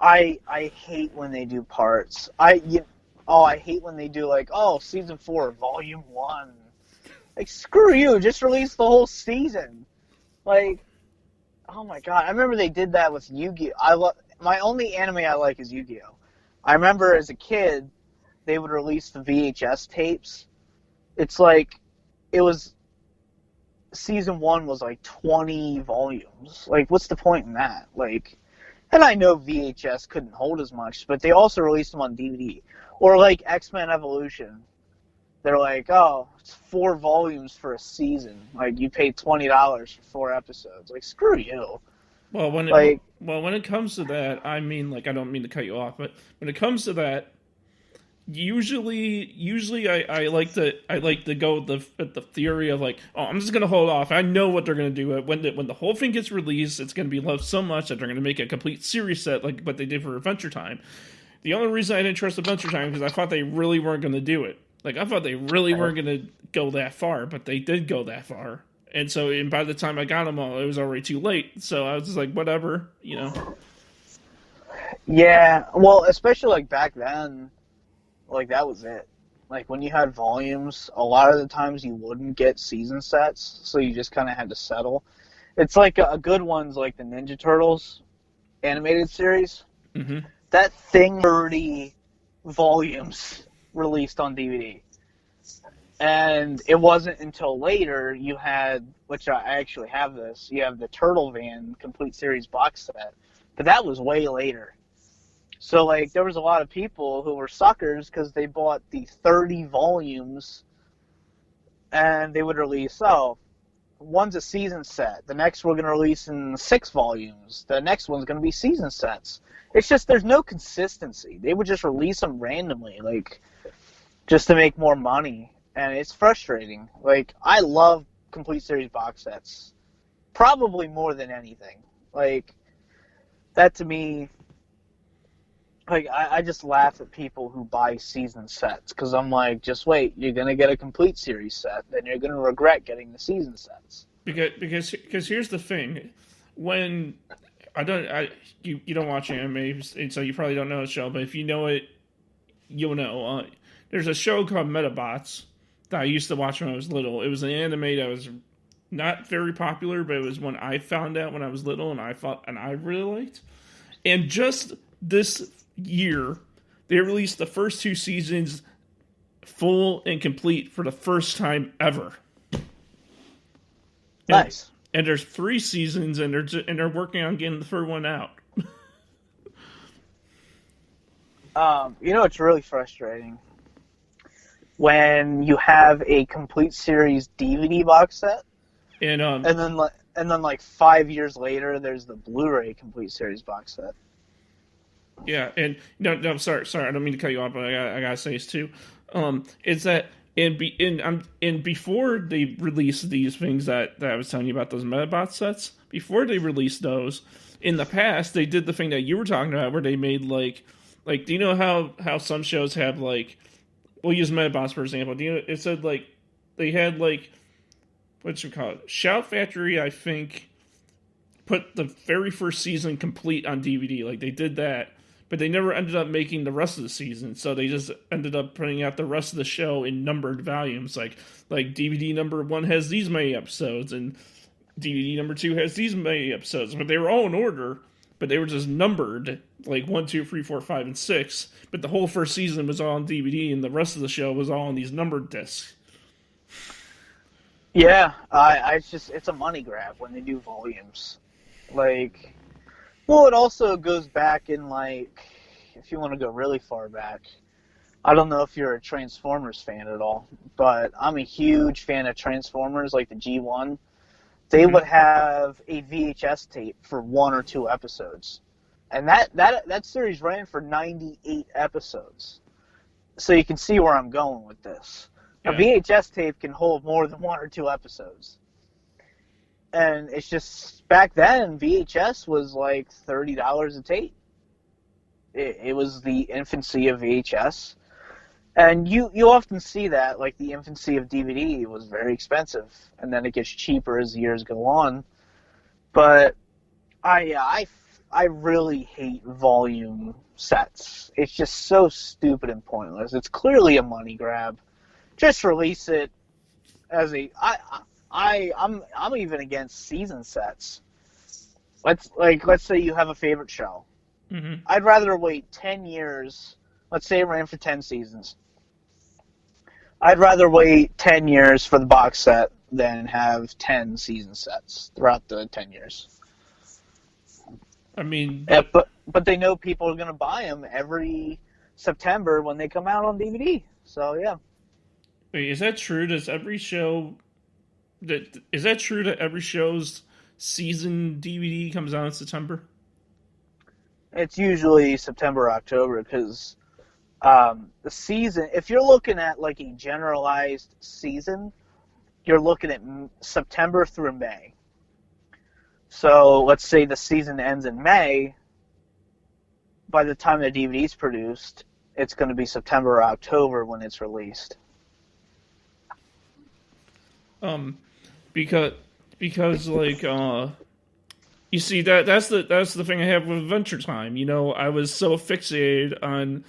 I hate when they do parts. I hate when they do like, oh, Season 4 Volume 1. Like, screw you, just release the whole season. Like, Oh my god! I remember they did that with Yu-Gi-Oh. My only anime I like is Yu-Gi-Oh. I remember as a kid they would release the VHS tapes. It's like it was season one was like 20 volumes. Like, what's the point in that? Like, and I know VHS couldn't hold as much, but they also released them on DVD. Or like X-Men Evolution. They're like, oh, it's 4 volumes for a season. Like, you paid $20 for 4 episodes. Like, screw you. Well, Like, when it comes to that, I mean, like, I don't mean to cut you off, but when it comes to that, usually I like to go with the theory of like, oh, I'm just gonna hold off. I know what they're gonna do. When the whole thing gets released, it's gonna be loved so much that they're gonna make a complete series set like what they did for Adventure Time. The only reason I didn't trust Adventure Time is because I thought they really weren't gonna do it. Like, I thought they really weren't gonna go that far, but they did go that far. And by the time I got them all, it was already too late. So I was just like, whatever, you know. yeah, well, especially like back then, like that was it. Like when you had volumes, a lot of the times you wouldn't get season sets, so you just kind of had to settle. It's like a good one's like the Ninja Turtles animated series. Mm-hmm. That thing 30 volumes released on DVD. And it wasn't until later you had, which I actually have this, you have the Turtle Van Complete Series box set. But that was way later. So, like, there was a lot of people who were suckers because they bought the 30 volumes and they would release, oh, one's a season set. The next we're going to release in 6 volumes. The next one's going to be season sets. It's just there's no consistency. They would just release them randomly, like, just to make more money. And it's frustrating. Like, I love Complete Series box sets. Probably more than anything. Like, that to me... Like, I just laugh at people who buy season sets, because I'm like, just wait, you're going to get a complete series set, then you're going to regret getting the season sets. Because here's the thing. When... you don't watch anime, so you probably don't know the show, but if you know it, you'll know. There's a show called Metabots that I used to watch when I was little. It was an anime that was not very popular, but it was one I found out when I was little, and I really liked. And just this year, they released the first 2 seasons full and complete for the first time ever. Nice. And there's 3 seasons, and they're working on getting the third one out. You know, it's really frustrating when you have a complete series DVD box set, and then like 5 years later, there's the Blu-ray complete series box set. Yeah, and no, sorry, I don't mean to cut you off, but I gotta say this too. It's that and before they released these things that I was telling you about, those Metabot sets, before they released those, in the past they did the thing that you were talking about, where they made like do you know how some shows have like, we'll use Metabots for example. Do you know it said like they had like, what you call it, Shout Factory, I think, put the very first season complete on DVD. Like they did that. But they never ended up making the rest of the season, so they just ended up putting out the rest of the show in numbered volumes. Like DVD number 1 has these many episodes, and DVD number 2 has these many episodes. But they were all in order, but they were just numbered, like 1, 2, 3, 4, 5, and 6. But the whole first season was all on DVD, and the rest of the show was all on these numbered discs. Yeah, it's a money grab when they do volumes. Like... Well, it also goes back in, like, if you want to go really far back, I don't know if you're a Transformers fan at all, but I'm a huge fan of Transformers, like the G1. They would have a VHS tape for 1 or 2 episodes. And that series ran for 98 episodes. So you can see where I'm going with this. Yeah. A VHS tape can hold more than 1 or 2 episodes. And it's just, back then, VHS was like $30 a tape. It was the infancy of VHS. And you often see that, like the infancy of DVD was very expensive. And then it gets cheaper as the years go on. But I really hate volume sets. It's just so stupid and pointless. It's clearly a money grab. Just release it as a... I'm even against season sets. let's say you have a favorite show. Hmm. I'd rather wait 10 years. Let's say it ran for 10 seasons. I'd rather wait 10 years for the box set than have 10 season sets throughout the 10 years. I mean, Yeah, but but they know people are going to buy them every September when they come out on DVD. So yeah, wait, is that true? Does every show that is that true that every show's season DVD comes out in September? it's usually September, October because the season. If you're looking at like a generalized season, you're looking at September through May. So let's say the season ends in May. By the time the DVD is produced, it's going to be September or October when it's released. Um, because like you see that's the thing I have with Adventure Time. You know, I was so fixated on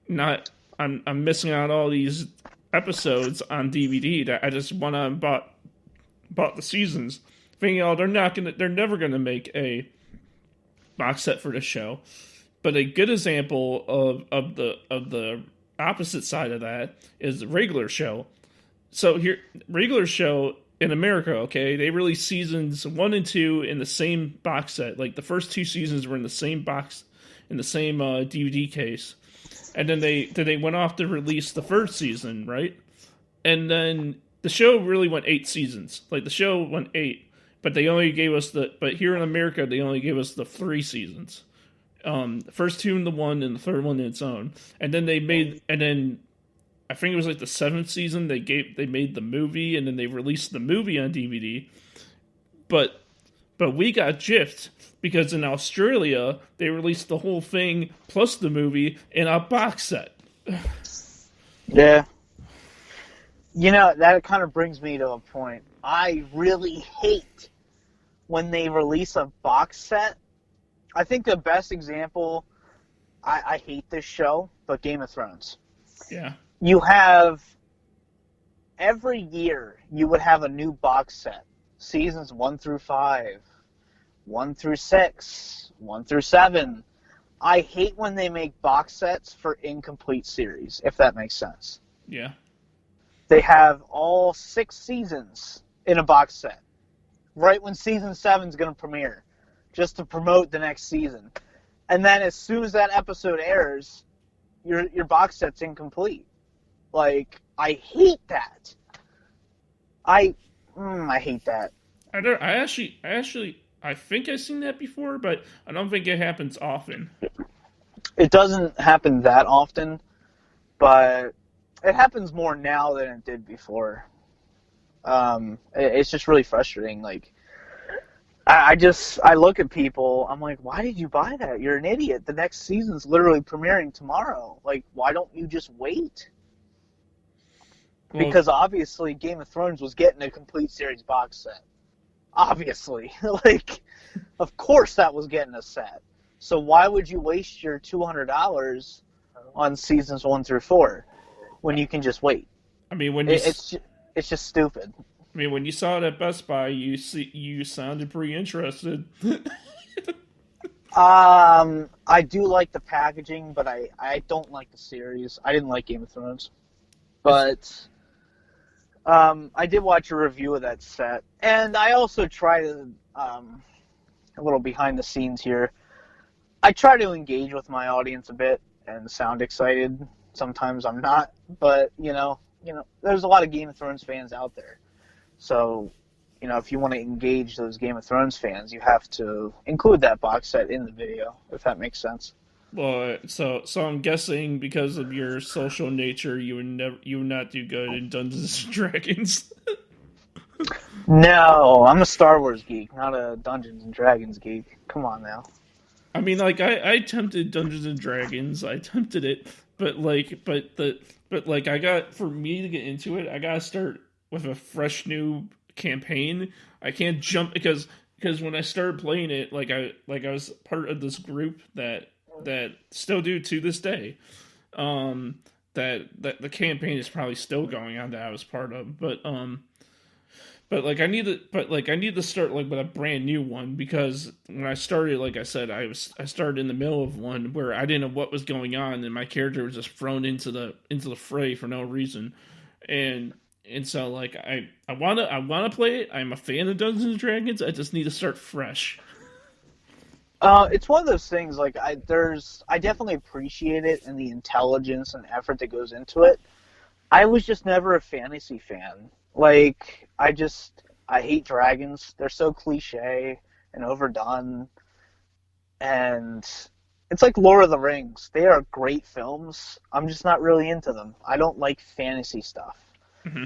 not I'm missing out all these episodes on DVD that I just went on and bought the seasons, thinking, oh, they're never gonna make a box set for the show. But a good example of the opposite side of that is the regular show. So here, regular show in America, okay, they release seasons 1 and 2 in the same box set. Like the first two seasons were in the same box, in the same DVD case, and then they went off to release the first season, right? And then the show really went 8 seasons. Like the show went 8, but they only gave us but here in America they only gave us the 3 seasons. The first two in the one and the third one in its own, and then I think it was like the seventh season they made the movie, and then they released the movie on DVD. But we got gypped because in Australia they released the whole thing plus the movie in a box set. Yeah. You know, that kind of brings me to a point. I really hate when they release a box set. I think the best example, I hate this show, but Game of Thrones. Yeah, You have, every year, you would have a new box set. Seasons 1 through 5, 1 through 6, 1 through 7. I hate when they make box sets for incomplete series, if that makes sense. yeah. They have all 6 seasons in a box set, right when season 7 is going to premiere, just to promote the next season. And then as soon as that episode airs, your box set's incomplete. Like, I hate that. I hate that. I think I've seen that before, but I don't think it happens often. It doesn't happen that often, but it happens more now than it did before. It's just really frustrating. Like, I look at people, I'm like, why did you buy that? You're an idiot. The next season's literally premiering tomorrow. Like, why don't you just wait? Well, Because obviously Game of Thrones was getting a complete series box set. Obviously. Like, of course that was getting a set. So why would you waste your $200 on seasons 1 through 4 when you can just wait? I mean, It's just stupid. when you saw it at Best Buy, you sounded pretty interested. I do like the packaging, but I don't like the series. I didn't like Game of Thrones. But I did watch a review of that set, and I also try to, a little behind the scenes here, I try to engage with my audience a bit and sound excited. Sometimes I'm not, but, there's a lot of Game of Thrones fans out there. So, if you want to engage those Game of Thrones fans, you have to include that box set in the video, if that makes sense. Well, so I'm guessing because of your social nature, you would not do good in Dungeons and Dragons. No, I'm a Star Wars geek, not a Dungeons and Dragons geek. Come on now. I mean, like I attempted Dungeons and Dragons, I attempted it, but I got for me to get into it, I gotta start with a fresh new campaign. I can't jump because when I started playing it, I was part of this group that still do to this day. That the campaign is probably still going on that I was part of, I need to start like with a brand new one because when I started, like I said, I started in the middle of one where I didn't know what was going on and my character was just thrown into the fray for no reason, and so like I wanna play it. I'm a fan of Dungeons and Dragons. I just need to start fresh. It's one of those things. Like I definitely appreciate it and the intelligence and effort that goes into it. I was just never a fantasy fan. Like I hate dragons. They're so cliche and overdone, and it's like Lord of the Rings. They are great films. I'm just not really into them. I don't like fantasy stuff. Hmm.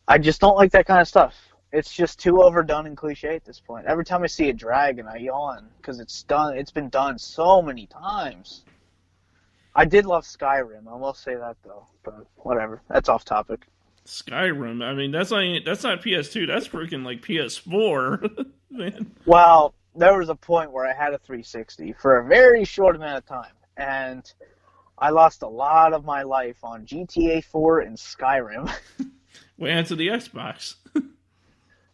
I just don't like that kind of stuff. It's just too overdone and cliche at this point. Every time I see a dragon, I yawn because it's done. It's been done so many times. I did love Skyrim. I will say that though, but whatever. That's off topic. Skyrim. I mean, that's not PS2. That's freaking like PS4, man. Well, there was a point where I had a 360 for a very short amount of time, and I lost a lot of my life on GTA 4 and Skyrim. Went to the Xbox.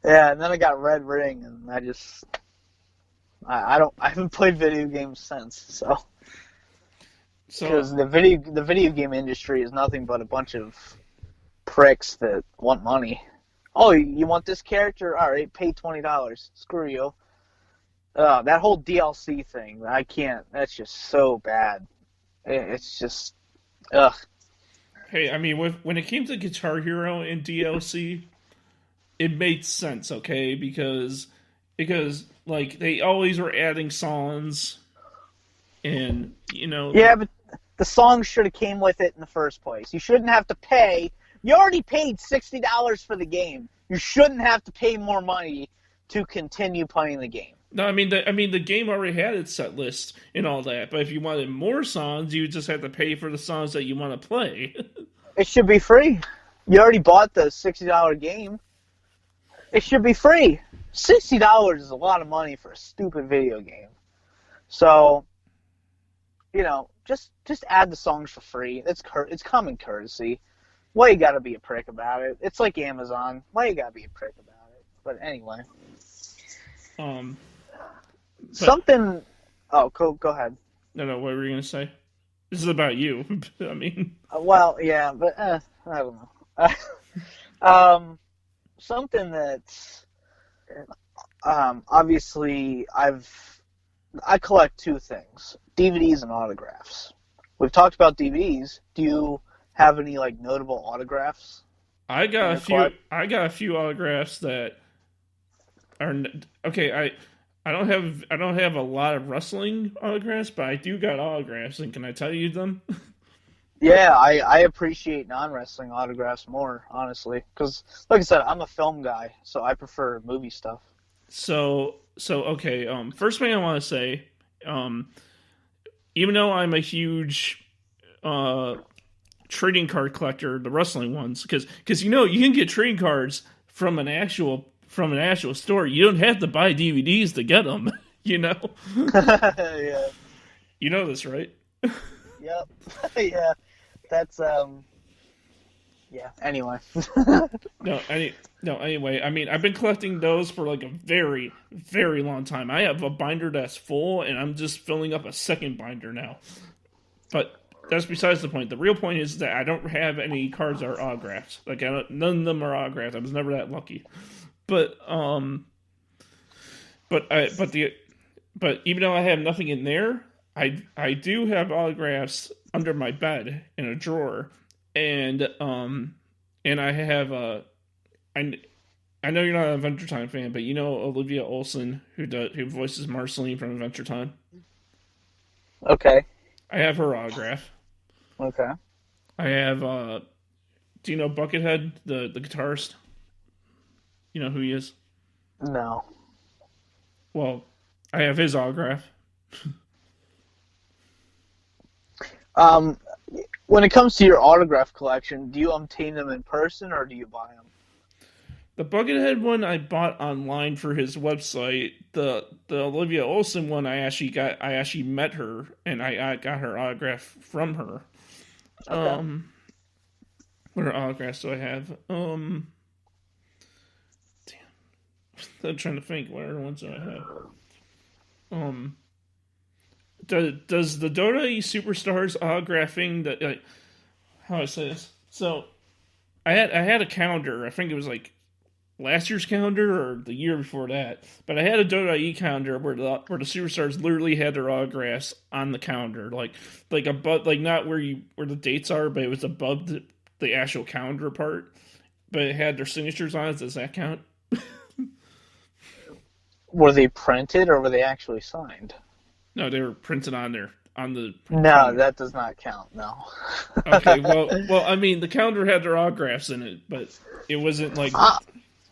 Yeah, and then I got Red Ring, and I haven't played video games since. So So because the video game industry is nothing but a bunch of pricks that want money. Oh, you want this character? All right, pay $20. Screw you. That whole DLC thing, I can't. That's just so bad. It's just, ugh. hey, I mean, when it came to Guitar Hero and DLC, it made sense, okay? Because like they always were adding songs, and Yeah, but the song should have came with it in the first place. You shouldn't have to pay. You already paid $60 for the game. You shouldn't have to pay more money to continue playing the game. no, the game already had its set list and all that. But if you wanted more songs, you just had to pay for the songs that you want to play. It should be free. You already bought the $60 game. It should be free. $60 is a lot of money for a stupid video game. So, just add the songs for free. It's common courtesy. Why you gotta be a prick about it? It's like Amazon. Why you gotta be a prick about it? But anyway, um, but something. Oh, go ahead. no, what were you gonna say? This is about you. I mean, Well, yeah, but I don't know. Something that obviously I collect two things: DVDs and autographs. We've talked about DVDs. Do you have any like notable autographs I in got a your few. collect? I got a few autographs that are okay. I don't have a lot of wrestling autographs, but I do got autographs, and can I tell you them? Yeah, I appreciate non-wrestling autographs more, honestly, because like I said, I'm a film guy, so I prefer movie stuff. So okay. First thing I want to say, um, even though I'm a huge uh trading card collector, the wrestling ones, because you can get trading cards from an actual store. You don't have to buy DVDs to get them. You know, Yeah. you know this, right? Yep. Yeah. That's Yeah. Anyway. No, no. Anyway, I mean, I've been collecting those for like a very, very long time. I have a binder that's full, and I'm just filling up a second binder now. But that's besides the point. The real point is that I don't have any cards that are autographed. Like none of them are autographed. I was never that lucky. But but I but the but even though I have nothing in there, I do have autographs under my bed in a drawer, and I have I I know you're not an Adventure Time fan, but you know Olivia Olson who voices Marceline from Adventure Time. Okay. I have her autograph. Okay. I have do you know Buckethead, the guitarist? You know who he is? No. Well, I have his autograph. Um, when it comes to your autograph collection, do you obtain them in person or do you buy them? The Buckethead one I bought online for his website. The Olivia Olson one I actually met her and I got her autograph from her. Okay. What autographs do I have? I'm trying to think. What are the ones that I have? Um, does the Dota Superstars autographing that? How do I say this? So I had a calendar. I think it was like last year's calendar or the year before that. But I had a Dota calendar where the superstars literally had their autographs on the calendar, like above, like not where the dates are, but it was above the actual calendar part. But it had their signatures on it. Does that count? Were they printed or were they actually signed? No, they were printed on the No, calendar. that does not count. No. Okay, well, I mean, the calendar had their autographs in it, but it wasn't like, I,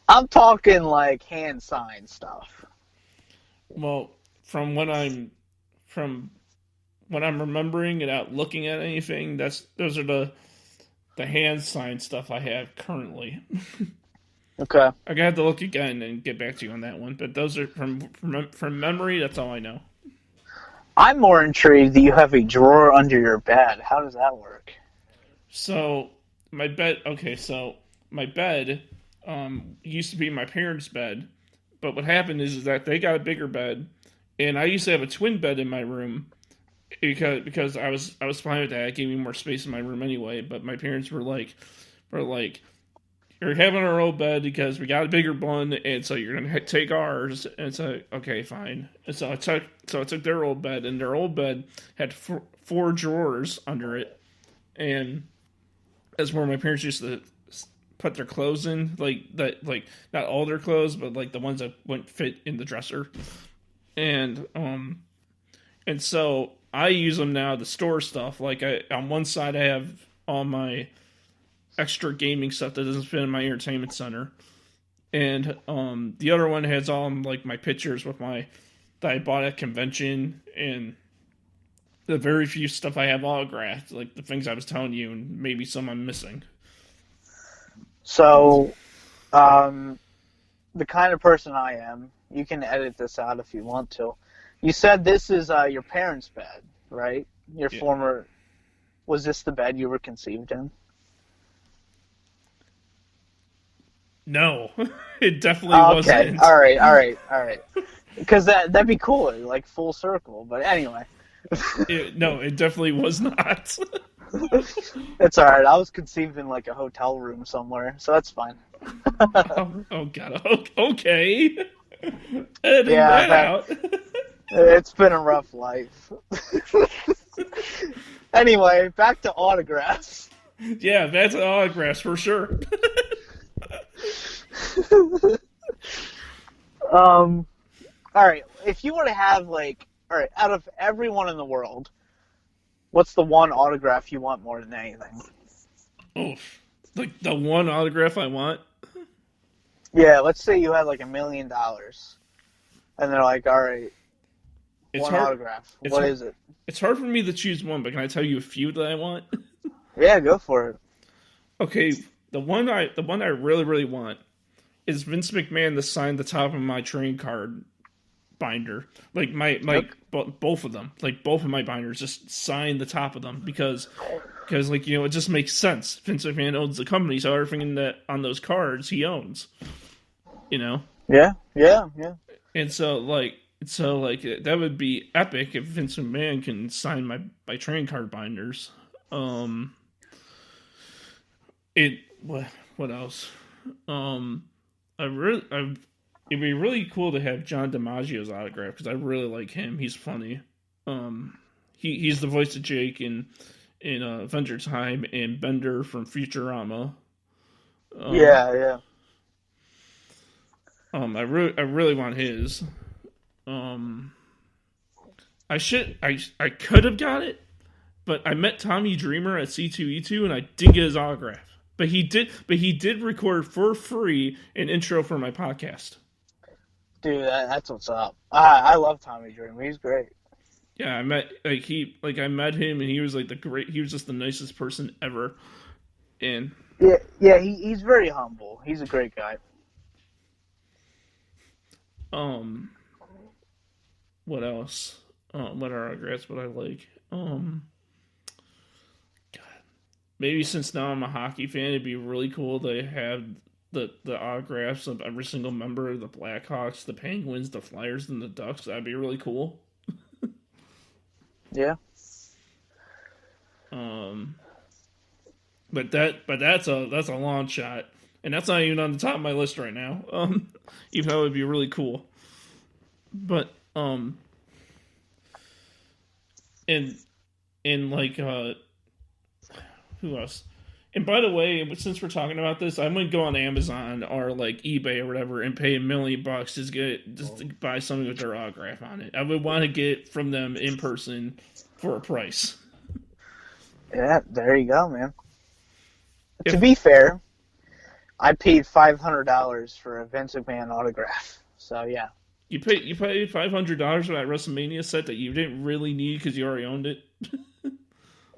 I'm talking like hand signed stuff. well, from what I'm remembering without looking at anything, those are the hand signed stuff I have currently. Okay. I got to look again and get back to you on that one, but those are from memory. That's all I know. I'm more intrigued that you have a drawer under your bed. How does that work? So my bed. Okay, so my bed used to be my parents' bed, but what happened is that they got a bigger bed, and I used to have a twin bed in my room because I was fine with that. It gave me more space in my room anyway. But my parents were like, you're having our old bed because we got a bigger one, and so you're gonna take ours. And so, okay, fine. And so I took their old bed, and their old bed had four drawers under it, and that's where my parents used to put their clothes in, like that, like not all their clothes, but like the ones that wouldn't fit in the dresser, and so I use them now to store stuff. Like on one side, I have all my extra gaming stuff that doesn't fit in my entertainment center, and the other one has all like my pictures that I bought at convention and the very few stuff I have autographed, like the things I was telling you, and maybe some I'm missing. So, the kind of person I am, you can edit this out if you want to. You said this is your parents' bed, right? Your Yeah. former. Was this the bed you were conceived in? No, it definitely Okay. wasn't. All right. All right. All right. Because that'd be cool, like full circle. But anyway, No, it definitely was not. it's all right. I was conceived in like a hotel room somewhere, so that's fine. Oh god. Okay. Editing Yeah, that out. it's been a rough life. Anyway, back to autographs. Yeah, that's an autograph for sure. All right. If you were to have like, all right, out of everyone in the world, what's the one autograph you want more than anything? Oh, like the one autograph I want. Yeah, let's say you had like $1 million, and they're like, all right, It's one hard. autograph. It's What hard. is it? It's hard for me to choose one, but can I tell you a few that I want? Yeah, go for it. Okay, the one I really really want is Vince McMahon to sign the top of my trading card binder. Like Yep. both of them, like both of my binders, just sign the top of them because like it just makes sense. Vince McMahon owns the company, so everything that on those cards he owns. You know, Yeah, yeah, yeah. and so that would be epic if Vince McMahon can sign my trading card binders. Um, it what else? Um, it'd be really cool to have John DiMaggio's autograph because I really like him. He's funny. He's the voice of Jake in Adventure Time and Bender from Futurama. Yeah, yeah. I really want his. I could have got it, but I met Tommy Dreamer at C2E2 and I didn't get his autograph. But he did record for free an intro for my podcast. Dude, that's what's up. I love Tommy Dreamer. He's great. Yeah, I met him and he was he was just the nicest person ever. And Yeah, yeah. He's very humble. He's a great guy. um what else? What are autographs what I like? God. Maybe since now I'm a hockey fan, it'd be really cool to have the autographs of every single member of the Blackhawks, the Penguins, the Flyers, and the Ducks. That'd be really cool. Yeah. Um, but that's a long shot, and that's not even on the top of my list right now. Even though it would be really cool. But and like who else? And by the way, since we're talking about this, I might go on Amazon or like eBay or whatever and pay $1 million just to buy something with their autograph on it. I would want to get from them in person for a price. Yeah, there you go, man. To be fair, I paid $500 for a Vince McMahon autograph. So yeah. You paid $500 for that WrestleMania set that you didn't really need because you already owned it.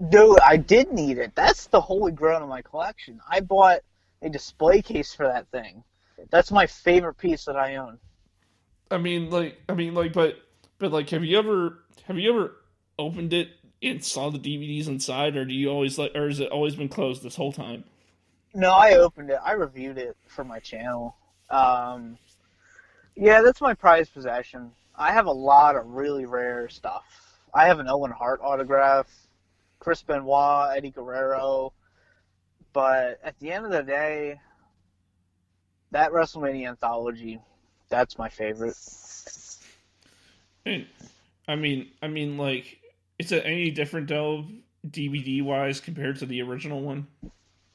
Dude, I did need it. That's the holy grail of my collection. I bought a display case for that thing. That's my favorite piece that I own. But have you ever opened it and saw the DVDs inside, or or has it always been closed this whole time? No, I opened it. I reviewed it for my channel. Yeah, that's my prized possession. I have a lot of really rare stuff. I have an Owen Hart autograph, Chris Benoit, Eddie Guerrero. But at the end of the day, that WrestleMania anthology, that's my favorite. And like, is it any different though, DVD wise, compared to the original one?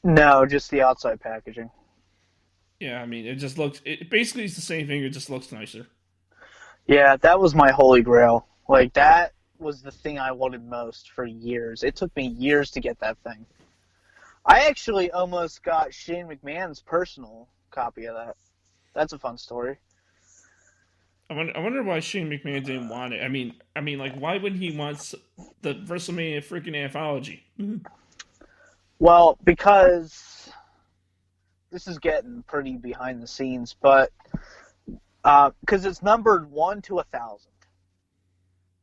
No, just the outside packaging. Yeah, it just looks. It basically is the same thing. It just looks nicer. Yeah, that was my holy grail. Like, that was the thing I wanted most for years. It took me years to get that thing. I actually almost got Shane McMahon's personal copy of that. That's a fun story. I wonder why Shane McMahon didn't want it. Like, why would he want the WrestleMania freaking anthology? Well, because this is getting pretty behind the scenes, but because it's numbered 1 to 1,000.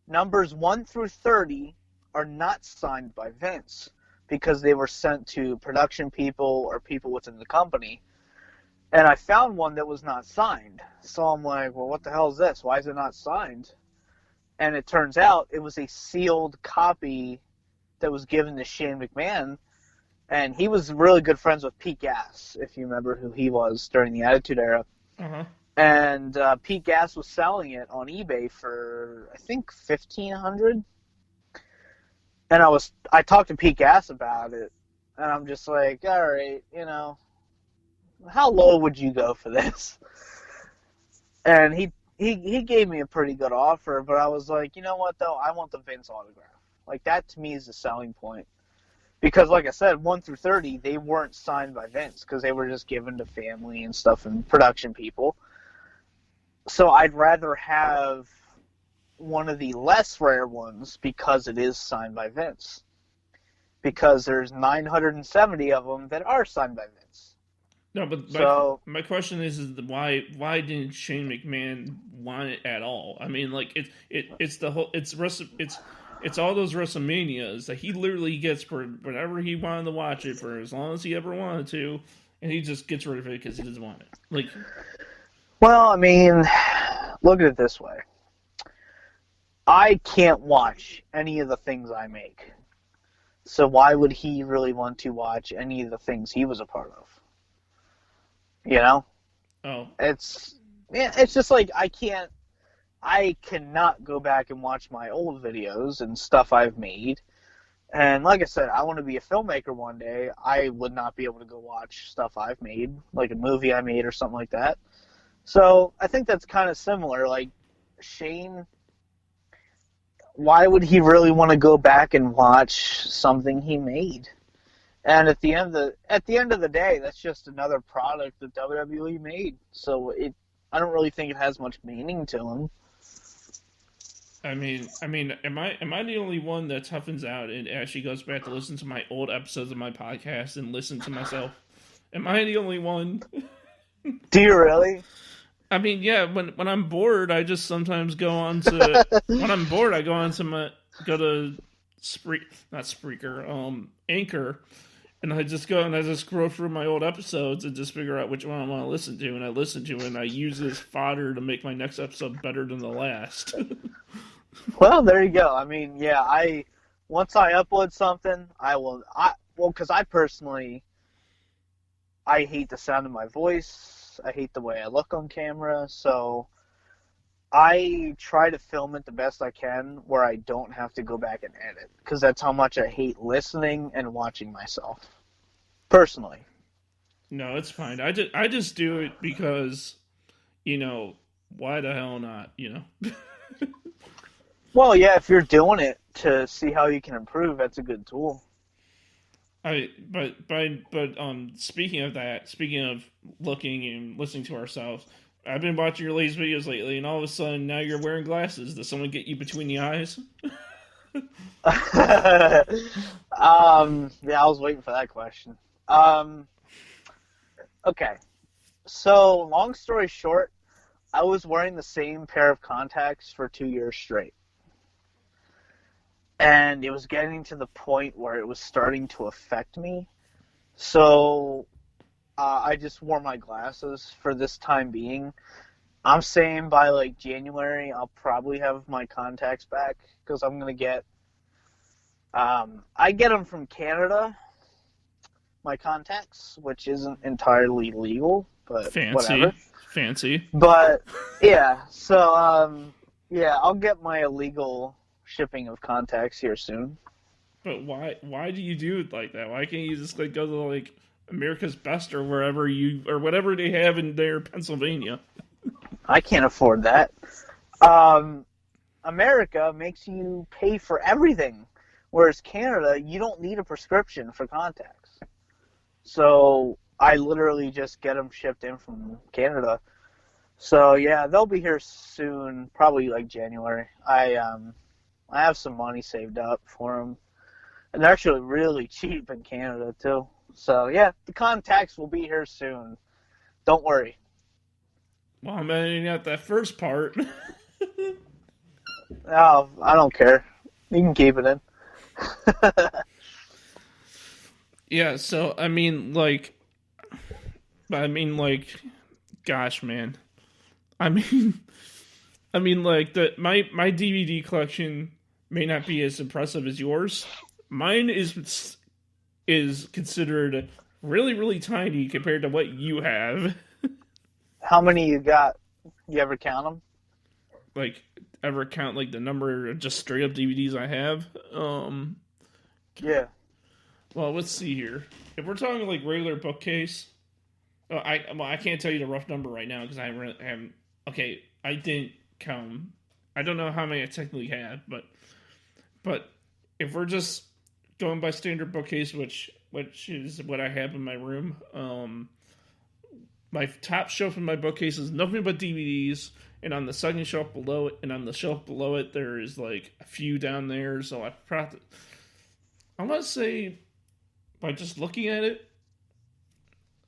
Numbers 1 through 30 are not signed by Vince because they were sent to production people or people within the company. And I found one that was not signed. So I'm like, well, what the hell is this? Why is it not signed? And it turns out it was a sealed copy that was given to Shane McMahon. And he was really good friends with Pete Gas, if you remember who he was during the Attitude Era. Uh-huh. And Pete Gas was selling it on eBay for, I think, $1,500. And I talked to Pete Gas about it, and I'm just like, all right, how low would you go for this? And he gave me a pretty good offer, but I was like, you know what, though? I want the Vince autograph. Like, that to me is the selling point. Because, like I said, 1 through 30, they weren't signed by Vince because they were just given to family and stuff and production people. So I'd rather have one of the less rare ones because it is signed by Vince. Because there's 970 of them that are signed by Vince. No, but my question is why didn't Shane McMahon want it at all? It's all those WrestleManias that he literally gets for whenever he wanted to watch it for as long as he ever wanted to, and he just gets rid of it because he doesn't want it. Like, well, look at it this way. I can't watch any of the things I make. So why would he really want to watch any of the things he was a part of? Oh. It's just like I cannot go back and watch my old videos and stuff I've made. And like I said, I want to be a filmmaker one day. I would not be able to go watch stuff I've made, like a movie I made or something like that. So I think that's kind of similar. Like, Shane, why would he really want to go back and watch something he made? And at the end of the day, that's just another product that WWE made. So I don't really think it has much meaning to him. Am I the only one that toughens out and actually goes back to listen to my old episodes of my podcast and listen to myself? Am I the only one? Do you really? Yeah. When I'm bored, I just sometimes go on to. When I'm bored, I go to not Spreaker, Anchor, and I just go and I just scroll through my old episodes and just figure out which one I want to listen to, and I listen to it, and I use this fodder to make my next episode better than the last. Well, there you go. I mean, yeah, once I upload something, because I personally, I hate the sound of my voice. I hate the way I look on camera, so I try to film it the best I can where I don't have to go back and edit, because that's how much I hate listening and watching myself, personally. No, it's fine. I just do it because, why the hell not? Well, yeah, if you're doing it to see how you can improve, that's a good tool. Speaking of that, speaking of looking and listening to ourselves, I've been watching your latest videos lately, and all of a sudden now you're wearing glasses. Does someone get you between the eyes? Yeah, I was waiting for that question. Okay, so long story short, I was wearing the same pair of contacts for 2 years straight. And it was getting to the point where it was starting to affect me. So I just wore my glasses for this time being. I'm saying by like January, I'll probably have my contacts back because I'm going to get. I get them from Canada, my contacts, which isn't entirely legal, but whatever. Fancy. But yeah, so yeah, I'll get my illegal shipping of contacts here soon. But why do you do it like that? Why can't you just like go to like America's Best or wherever or whatever they have in there, Pennsylvania? I can't afford that. America makes you pay for everything, whereas Canada, you don't need a prescription for contacts. So I literally just get them shipped in from Canada. So yeah, they'll be here soon, probably like January. I have some money saved up for them, and they're actually really cheap in Canada too. So yeah, the contacts will be here soon. Don't worry. Well, I'm editing out that first part. Oh, I don't care. You can keep it in. Yeah, so I mean, gosh, man. I mean, like my DVD collection may not be as impressive as yours. Mine is considered really, really tiny compared to what you have. How many you got? You ever count them? Like, ever count like the number of just straight up DVDs I have? Yeah. Well, let's see here. If we're talking like regular bookcase, I can't tell you the rough number right now because I haven't. Okay, I didn't count 'em. I don't know how many I technically had, but if we're just going by standard bookcase, which is what I have in my room, my top shelf in my bookcase is nothing but DVDs, and on the second shelf below it, and on the shelf below it, there is like a few down there. So I want to say, by just looking at it,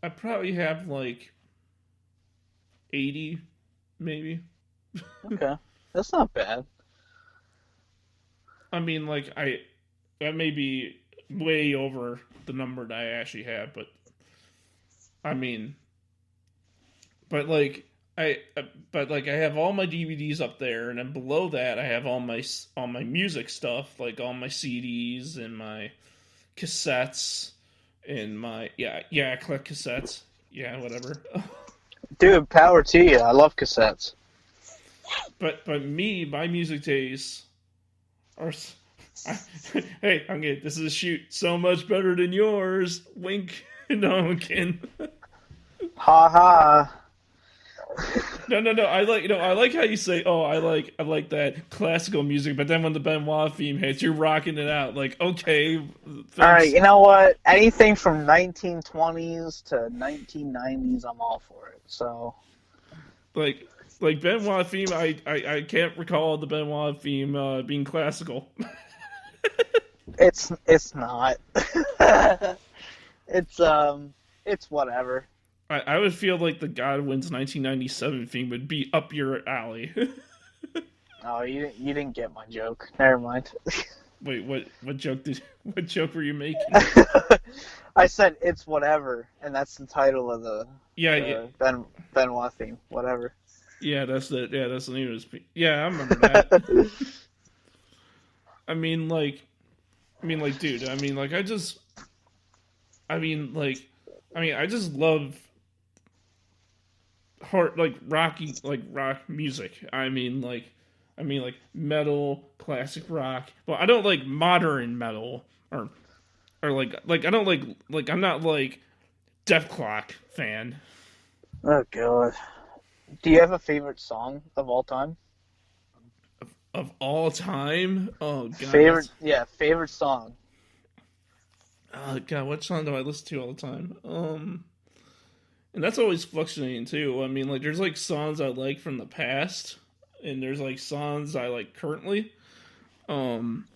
I probably have like 80, maybe. Okay, that's not bad. I mean, like that may be way over the number that I actually have, but I mean, but like I have all my DVDs up there, and then below that I have all my music stuff, like all my CDs and my cassettes and my I collect cassettes. Yeah, whatever. Dude, power to you. I love cassettes. But my music tastes are. Hey, I'm kidding. This is a shoot so much better than yours. Wink. No, I'm kidding. Ha ha. No. I like how you say, "Oh, I like that classical music," but then when the Benoit theme hits, you're rocking it out. Like, okay, thanks. All right, you know what? Anything from 1920s to 1990s, I'm all for it. So, like Benoit theme, I can't recall the Benoit theme being classical. it's not. It's whatever. I would feel like the Godwin's 1997 theme would be up your alley. Oh, you didn't get my joke. Never mind. Wait, what joke did what joke were you making? I said it's whatever, and that's the title of Yeah, yeah, the Benoit theme. Whatever. that's the name of his. Yeah, I remember that. I mean, like, dude. I mean, like, I mean, like, I just love hard, like, rock music. Like metal, classic rock. Well, I don't like modern metal or I don't like I'm not like Def Clock fan Oh god. Do you have a favorite song of all time? of all time. Oh god, Favorite, yeah, favorite song. what song do I listen to all the time? And that's always fluctuating too. I mean, like there's like songs I like from the past, and there's like songs I like currently. Um,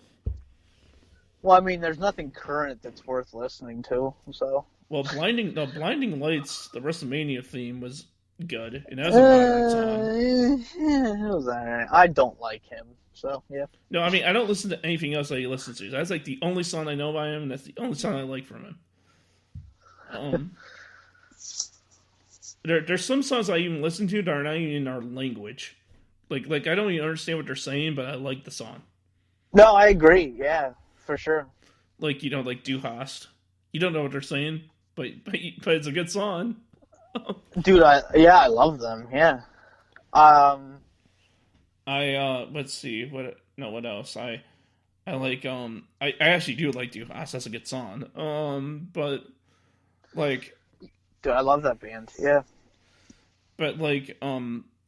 Well, I mean, there's nothing current that's worth listening to. So. well, blinding lights, the WrestleMania theme was good, and that's a modern song. It was alright. I don't like him, so yeah. No, I mean I don't listen to anything else that he listens to. That's like the only song I know by him, and that's the only song I like from him. Um, there's some songs I even listen to that are not even in our language. Like I don't even understand what they're saying, but I like the song. No, I agree. Yeah, for sure. Like like Du Hast. You don't know what they're saying, but it's a good song. Dude, I love them. Yeah. Um, Let's see what else I like I actually do like Du Hast. That's a good song. But like dude, I love that band. Yeah.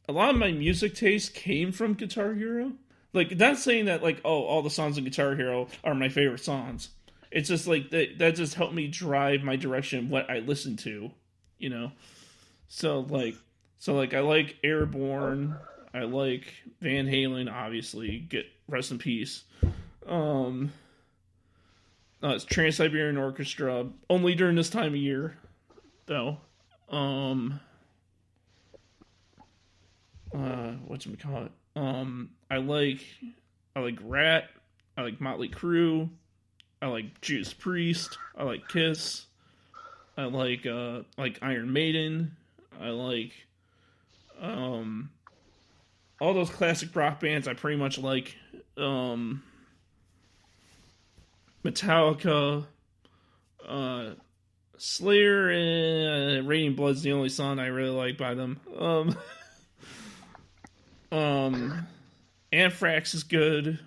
a lot of my music taste came from Guitar Hero. Like not saying that like all the songs in Guitar Hero are my favorite songs. It's just like that just helped me drive my direction what I listen to, you know. So like I like Airborne, I like Van Halen obviously, get rest in peace. Um it's Trans-Siberian Orchestra only during this time of year though. Um whatchamacallit? I like Rat, I like Motley Crue, I like Judas Priest, I like Kiss, I like Iron Maiden, I like um all those classic rock bands I pretty much like. Metallica, uh Slayer, and Raining Blood's the only song I really like by them. Um Anthrax is good,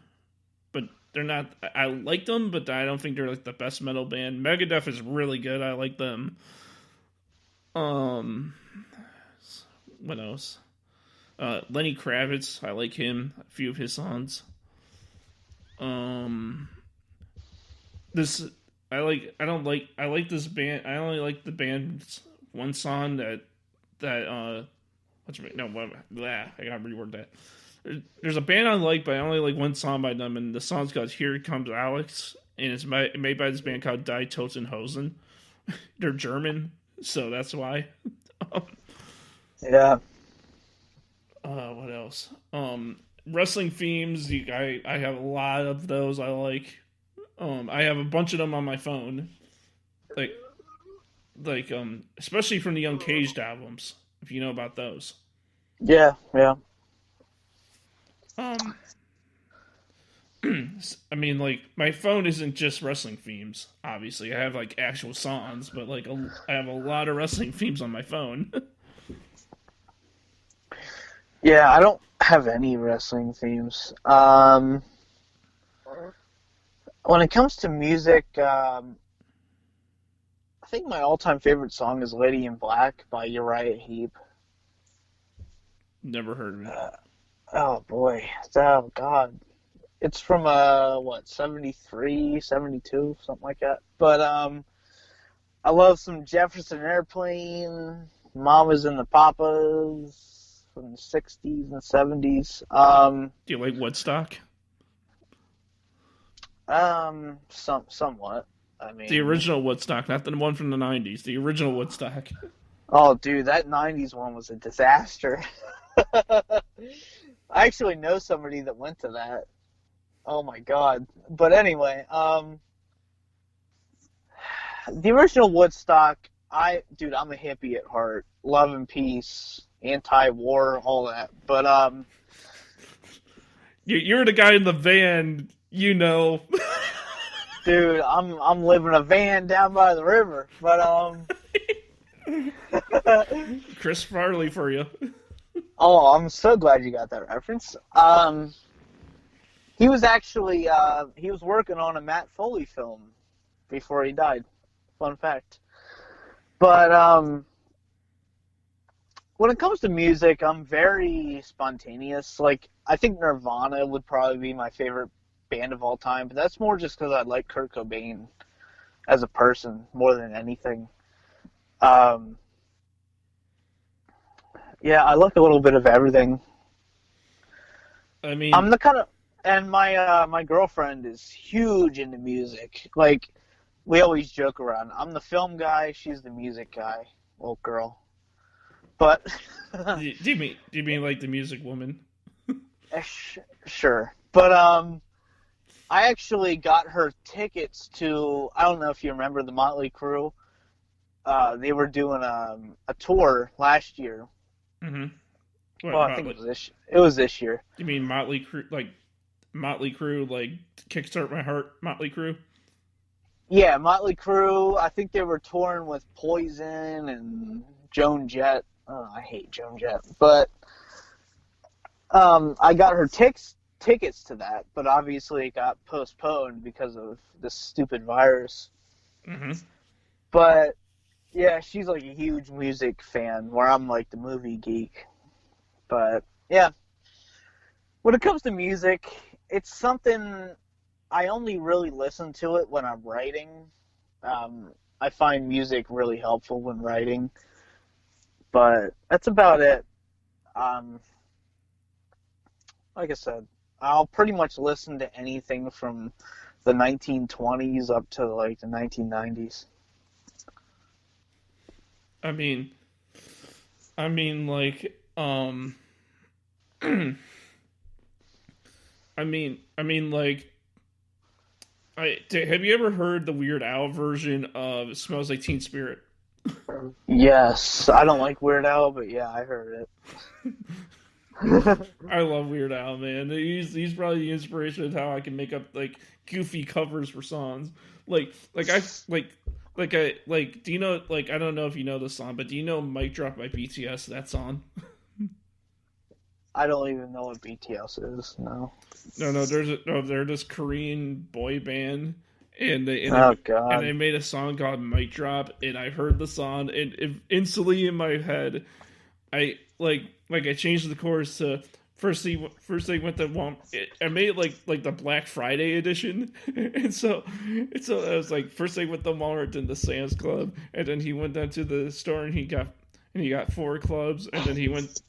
but they're not. I like them, but I don't think they're like the best metal band. Megadeth is really good. I like them. Um, what else? Lenny Kravitz. I like him. A few of his songs. Um, this I like. I don't like. I like this band. I only like the band's one song that. What's no? What? Blah, I gotta reword that. There's a band I like, but I only like one song by them, and the song's called "Here Comes Alex," and it's made by this band called Die Toten Hosen. They're German, so that's why. Yeah. What else? Wrestling themes. I have a lot of those I like. I have a bunch of them on my phone, like especially from the Uncaged albums, if you know about those. Yeah. Yeah. Um, I mean, like my phone isn't just wrestling themes. Obviously, I have like actual songs, but like I have a lot of wrestling themes on my phone. Yeah. I don't have any wrestling themes. When it comes to music, I think my all-time favorite song is "Lady in Black" by Uriah Heep. Never heard of it. Oh boy. Oh god. It's from what, 73, 72, something like that. But I love some Jefferson Airplane, Mamas and the Papas from the 60s and 70s. Do you like Woodstock? Somewhat. I The mean, original Woodstock, not the one from the '90s. The original Woodstock. oh dude, that 90s one was a disaster. I actually know somebody that went to that. Oh my God. But anyway, the original Woodstock, dude, I'm a hippie at heart. Love and peace, anti-war, all that. But You're the guy in the van, you know. dude, I'm living a van down by the river. But Chris Farley for you. oh, I'm so glad you got that reference. He was actually he was working on a Matt Foley film before he died. Fun fact. But when it comes to music, I'm very spontaneous. Like, I think Nirvana would probably be my favorite band of all time, but that's more just because I like Kurt Cobain as a person more than anything. Um, yeah, I like a little bit of everything. I I'm mean, the kind of, and my girlfriend is huge into music. Like, we always joke around. I'm the film guy, she's the music guy. Well, girl. But do you mean like the music woman? sure. But I actually got her tickets to. I don't know if you remember the Motley Crue. They were doing a tour last year. Mm-hmm. What Well, I think Motley? it was this year. You mean Motley Crue, like Motley Crue, like Kickstart My Heart, Motley Crue? Yeah, Motley Crue. I think they were touring with Poison and Joan Jett. Oh, I hate Joan Jett, but I got her tickets to that, but obviously it got postponed because of this stupid virus. Mm-hmm. But yeah, she's like a huge music fan, where I'm like the movie geek. But yeah, when it comes to music, it's something I only really listen to it when I'm writing. I find music really helpful when writing, but that's about it. Um, like I said, I'll pretty much listen to anything from the 1920s up to like the 1990s. I mean, like, like, have you ever heard the Weird Al version of "Smells Like Teen Spirit"? Yes, I don't like Weird Al, but yeah, I heard it. I love Weird Al, man. He's probably the inspiration of how I can make up like goofy covers for songs. Like I like. Do you know, like, I don't know if you know this song, but do you know "Mic Drop" by BTS? That song. I don't even know what BTS is. No. They're this Korean boy band, and Oh they God. made a song called "Mic Drop," and I heard the song, and instantly in my head, I I changed the chorus to first they went to I made it like the Black Friday edition, and so I was like, first they went to Walmart, then the Sam's Club, and then he went down to the store and he got four clubs, and then he went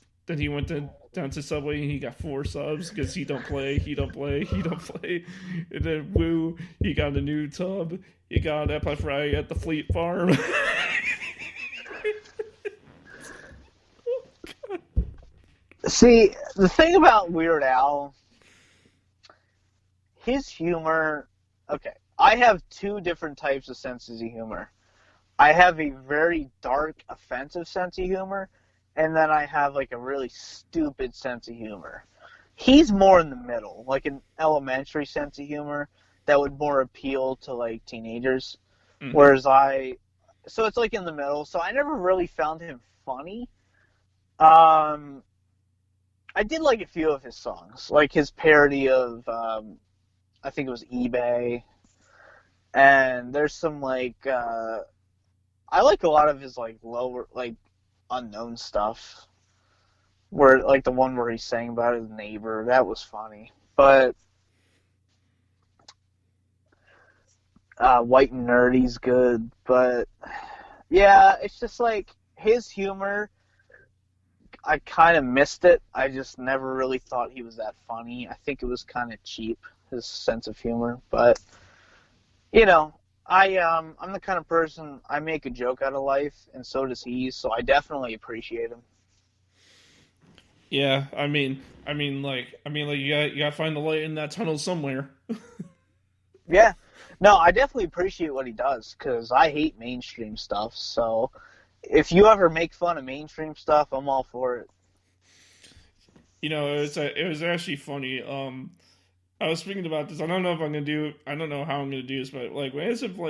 down to Subway and he got four subs because he don't play, and then Woo, he got a new tub, he got an apple fry at the Fleet Farm. See, the thing about Weird Al, his humor. Okay, I have two different types of senses of humor. I have a very dark, offensive sense of humor, and then I have like a really stupid sense of humor. He's more in the middle, like an elementary sense of humor that would more appeal to like teenagers. Mm-hmm. Whereas so it's like in the middle. So I never really found him funny. Um, I did like a few of his songs, like his parody of, I think it was eBay, and there's some like, I like a lot of his like lower, like unknown stuff. Where like the one where he sang about his neighbor, that was funny. But White and Nerdy's good, but yeah, it's just like his humor. I kind of missed it. I just never really thought he was that funny. I think it was kind of cheap, his sense of humor. But you know, I'm the kind of person, I make a joke out of life, and so does he. So I definitely appreciate him. Yeah, like you gotta find the light in that tunnel somewhere. Yeah. No, I definitely appreciate what he does because I hate mainstream stuff. So if you ever make fun of mainstream stuff, I'm all for it. It was actually funny. I was thinking about this. I don't know if I'm gonna do. I don't know how I'm gonna do this, but like, when as if you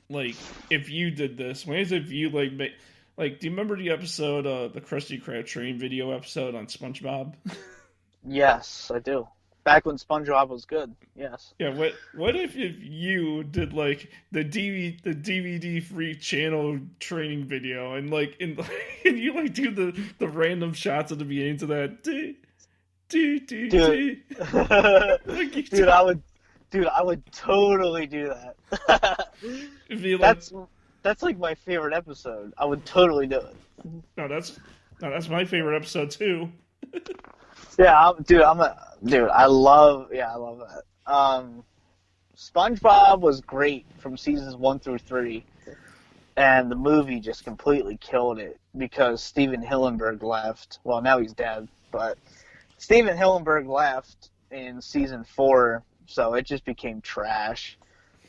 like if you did this, when as if you like, do you remember the episode, the Krusty Krab train video episode on SpongeBob? Yes, I do. Back when SpongeBob was good. Yes. Yeah, what if you did like the DVD free channel training video, and and you like do the random shots at the beginning to that Dude. like you Dude, I would totally do that. it'd be like, That's like my favorite episode. I would totally do it. no, that's my favorite episode too. Yeah, dude. I love that. SpongeBob was great from seasons 1 through 3, and the movie just completely killed it because Steven Hillenburg left. Well, now he's dead, but Steven Hillenburg left in season 4, so it just became trash.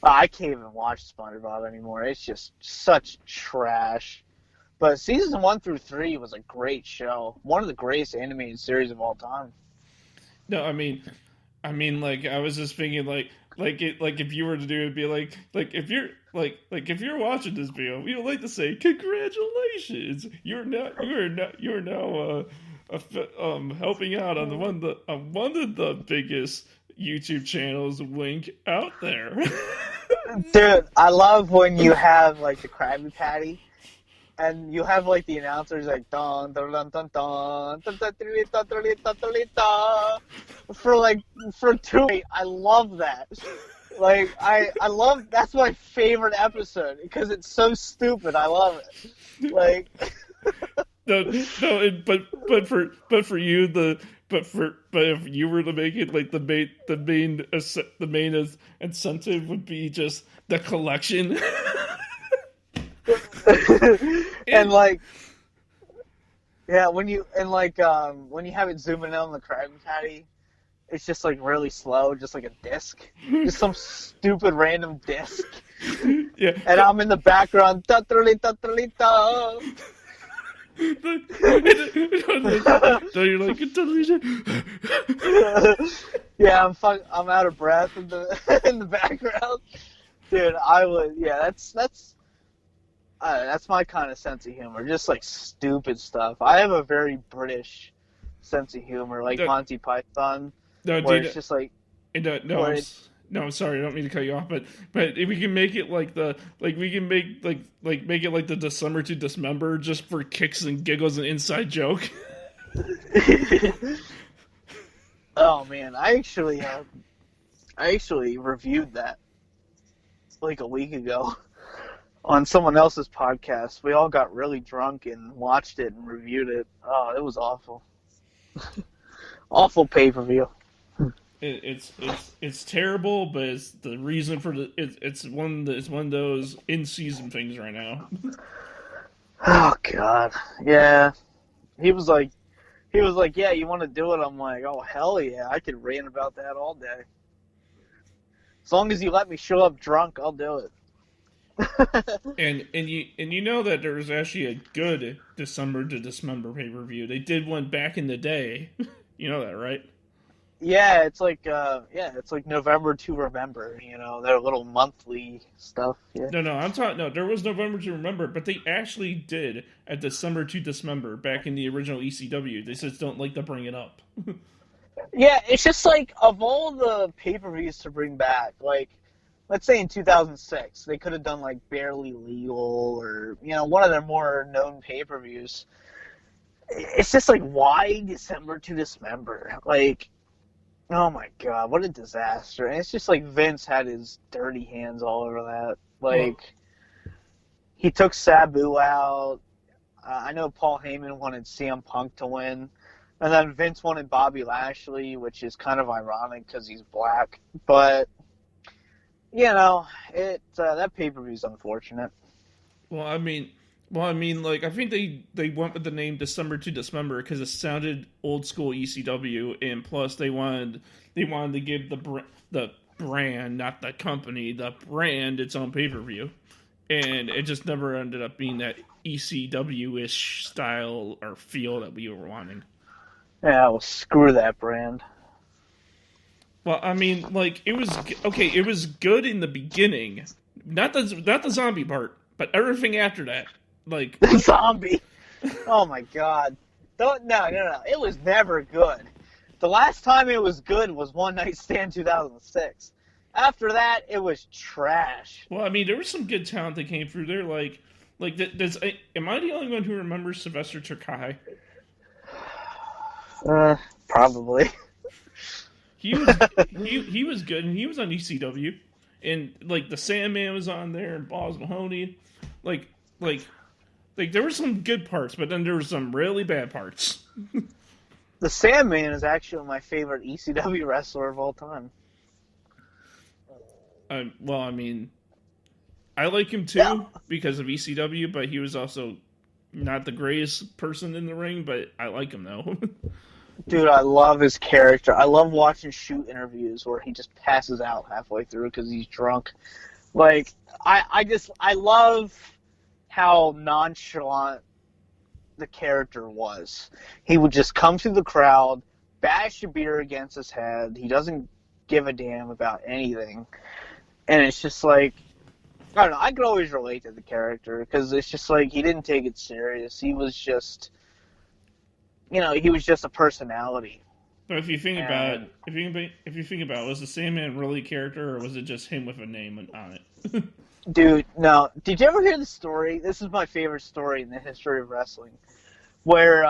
I can't even watch SpongeBob anymore. It's just such trash. But seasons 1 through 3 was a great show. One of the greatest animated series of all time. No, like I was just thinking like if you were to do it, it'd be like if you're if you're watching this video, we would like to say congratulations. You're now helping out on one of the biggest YouTube channels wink out there. Dude, I love when you have like the Krabby Patty and you have like the announcers like dun dun dun dun dun dun dun dun dun dun dun dun for 2. I love that. Like I love that's my favorite episode because it's so stupid. I love it. Like No, but for you but if you were to make it like the main incentive would be just the collection. and like yeah, when you have it zooming in on the Krabby Patty, it's just like really slow, just like a disc, just some stupid random disc. Yeah, and I'm in the background. So you're like Yeah, I'm out of breath in the in the background, dude. That's my kind of sense of humor, just like stupid stuff. I have a very British sense of humor, like Monty Python, no, where dude, it's just like no, I'm sorry, I don't mean to cut you off, but if we can make it like we can make it like the December to Dismember just for kicks and giggles and inside joke. Oh man, I actually reviewed that like a week ago on someone else's podcast. We all got really drunk and watched it and reviewed it. Oh, it was awful. Awful pay-per-view. It's terrible, but it's the reason for it's one of those in season things right now. Oh god, yeah. He was like, yeah, you want to do it? I'm like, oh hell yeah, I could rant about that all day. As long as you let me show up drunk, I'll do it. and you know that there was actually a good December to Dismember pay-per-view. They did one back in the day. You know that, right? Yeah, it's like November to Remember, their little monthly stuff. Yeah. No, I'm talking. No, there was November to Remember, but they actually did a December to Dismember back in the original ECW. They just don't like to bring it up. Yeah, it's just like of all the pay-per-views to bring back, like let's say in 2006, they could have done like Barely Legal or one of their more known pay-per-views. It's just like why December to Dismember, like. Oh my god, what a disaster. And it's just like Vince had his dirty hands all over that. Like, he took Sabu out. I know Paul Heyman wanted CM Punk to win. And then Vince wanted Bobby Lashley, which is kind of ironic because he's black. But, that pay-per-view is unfortunate. Well, I mean, Well, I mean, like I think they went with the name December to Dismember because it sounded old school ECW, and plus they wanted to give the brand, not the company, the brand its own pay per view, and it just never ended up being that ECW ish style or feel that we were wanting. Yeah, well, screw that brand. Well, I mean, like it was okay. It was good in the beginning, not the zombie part, but everything after that, like The zombie. Oh my god. Don't no. It was never good. The last time it was good was One Night Stand 2006. After that, it was trash. well, I mean, there was some good talent that came through there. Does am I the only one who remembers Sylvester Terkay? Probably. He was he was good, and he was on ECW, and like the Sandman was on there, and Balls Mahoney, like like like there were some good parts, but then there were some really bad parts. The Sandman is actually my favorite ECW wrestler of all time. Well, I mean, I like him too Yeah. because of ECW, but he was also not the greatest person in the ring. But I like him though. Dude, I love his character. I love watching shoot interviews where he just passes out halfway through because he's drunk. Like, I love how nonchalant the character was. He would just come through the crowd, bash a beer against his head. He doesn't give a damn about anything. And it's just like, I don't know, I could always relate to the character because it's just like he didn't take it serious. He was just, he was just a personality. But if you think about And it, if you think about it, was the Sandman really a character, or was it just him with a name on it? dude, no, did you ever hear the story? This is my favorite story in the history of wrestling, where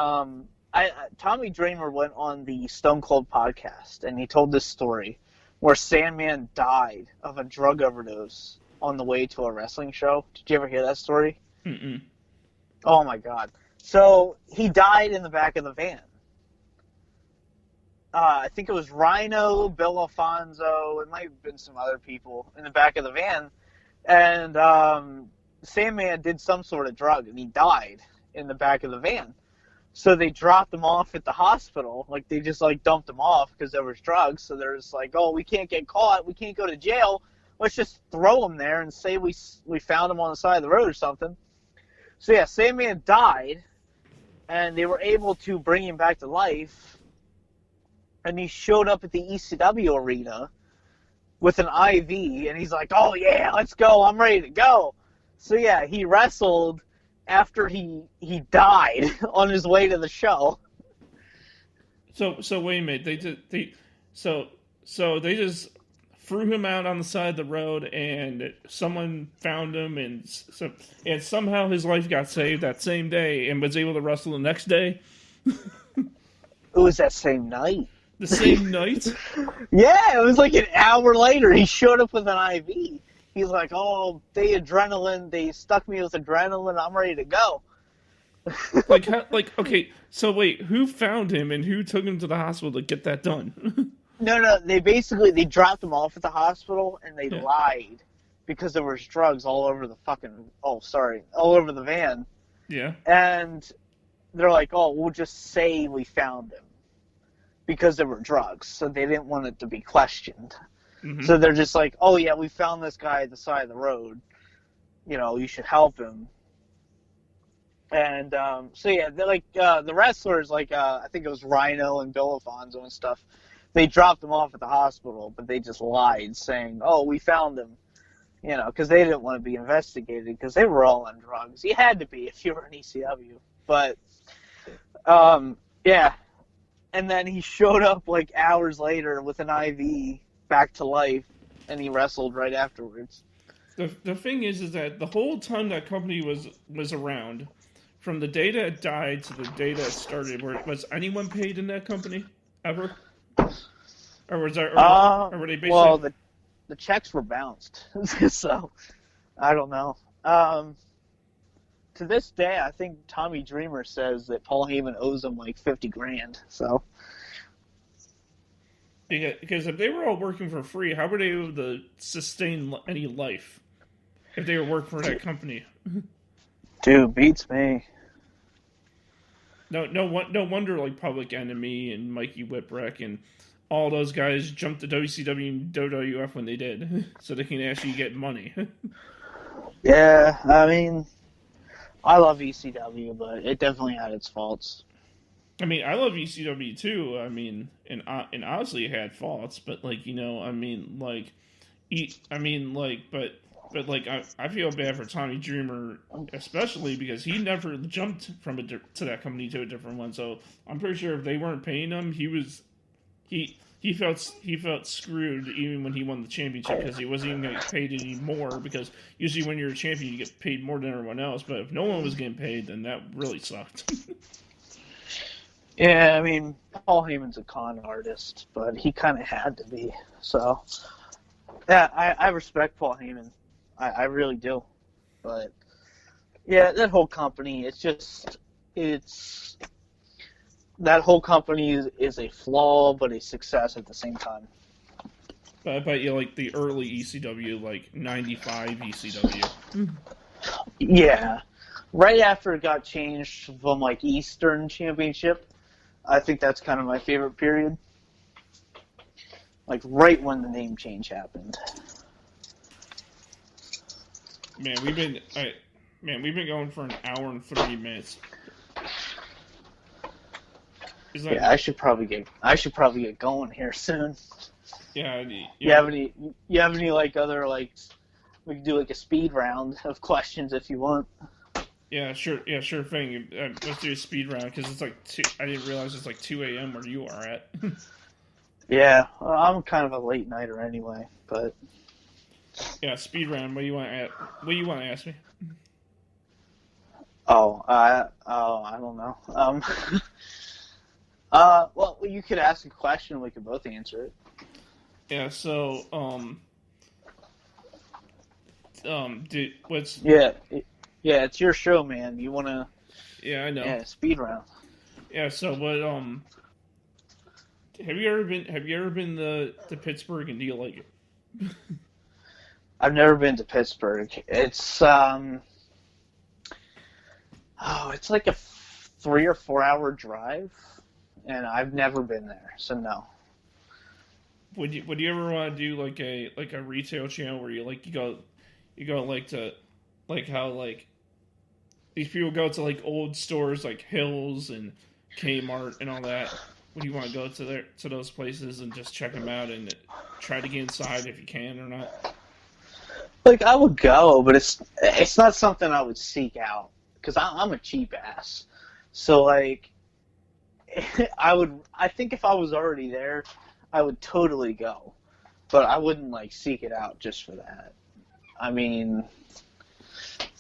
Tommy Dreamer went on the Stone Cold podcast and he told this story where Sandman died of a drug overdose on the way to a wrestling show. Did you ever hear that story? Mm-mm. Oh my god. So he died in the back of the van. I think it was Rhino, Bill Alfonso, it might have been some other people in the back of the van. And Sandman did some sort of drug and he died in the back of the van. So they dropped him off at the hospital. Like, they just, dumped him off because there was drugs. So they're just like, oh, we can't get caught. We can't go to jail. Let's just throw him there and say we found him on the side of the road or something. So, yeah, Sandman died, and they were able to bring him back to life. And he showed up at the ECW arena with an IV, and he's like, oh, yeah, let's go. I'm ready to go. So, yeah, he wrestled after he died on his way to the show. So wait a minute. So they just threw him out on the side of the road, and someone found him, and somehow his life got saved that same day, and was able to wrestle the next day. It was that same night. The same night? Yeah, it was like an hour later. He showed up with an IV. He's like, oh, they stuck me with adrenaline. I'm ready to go. Okay, so wait, who found him and who took him to the hospital to get that done? No, they dropped him off at the hospital and they lied because there was drugs all over the all over the van. Yeah. And they're like, oh, we'll just say we found him because there were drugs. So they didn't want it to be questioned. Mm-hmm. So they're just like, oh, yeah, we found this guy at the side of the road. You should help him. And so, yeah, they're like the wrestlers, I think it was Rhino and Bill Alfonso and stuff, they dropped him off at the hospital, but they just lied, saying, oh, we found him, because they didn't want to be investigated because they were all on drugs. You had to be if you were an ECW. But, yeah. And then he showed up, hours later with an IV back to life, and he wrestled right afterwards. The thing is that the whole time that company was around, from the day that it died to the day that it started, was anyone paid in that company ever? Or was there? Or were they basically? Well, the checks were bounced, so I don't know. To this day, I think Tommy Dreamer says that Paul Heyman owes him $50,000. So. Because if they were all working for free, how were they able to sustain any life if they were working for that company? Dude, beats me. No wonder like Public Enemy and Mikey Whipwreck and all those guys jumped to WCW and WWF when they did, so they can actually get money. Yeah, I mean, I love ECW, but it definitely had its faults. I mean, I love ECW too. I mean, and honestly, it had faults, but like I mean, like, but like, I feel bad for Tommy Dreamer, especially because he never jumped from to that company to a different one. So I'm pretty sure if they weren't paying him, he felt screwed even when he won the championship because he wasn't even getting paid any more. Because usually when you're a champion, you get paid more than everyone else. But if no one was getting paid, then that really sucked. Yeah, I mean, Paul Heyman's a con artist, but he kind of had to be. So, yeah, I respect Paul Heyman. I really do. But, yeah, that whole company, that whole company is a flaw, but a success at the same time. But I bet you like the early ECW, like '95 ECW. Yeah. Right after it got changed from, like, Eastern Championship, I think that's kind of my favorite period. Like, right when the name change happened. Man, we've been going for an hour and 30 minutes. Yeah, I should probably get going here soon. Yeah. You have any like other like we could do like a speed round of questions if you want. Yeah, sure. Yeah, sure thing. Let's do a speed round because it's like I didn't realize it's like 2 a.m. where you are at. Yeah, I'm kind of a late nighter anyway, but yeah, speed round. What do you want to ask me? I don't know. Well, you could ask a question and we could both answer it. Yeah. So, what's? Yeah, it's your show, man. You wanna? Yeah, I know. Yeah, speed round. Yeah. So, what? Have you ever been to Pittsburgh and do you like it? I've never been to Pittsburgh. It's it's like a 3 or 4 hour drive, and I've never been there, so no. Would you ever want to do like a retail channel where you go like to like how like these people go to like old stores like Hills and Kmart and all that? Would you want to go to those places and just check them out and try to get inside if you can or not? Like I would go, but it's not something I would seek out because I'm a cheap ass. So like, I think if I was already there, I would totally go, but I wouldn't like seek it out just for that. I mean,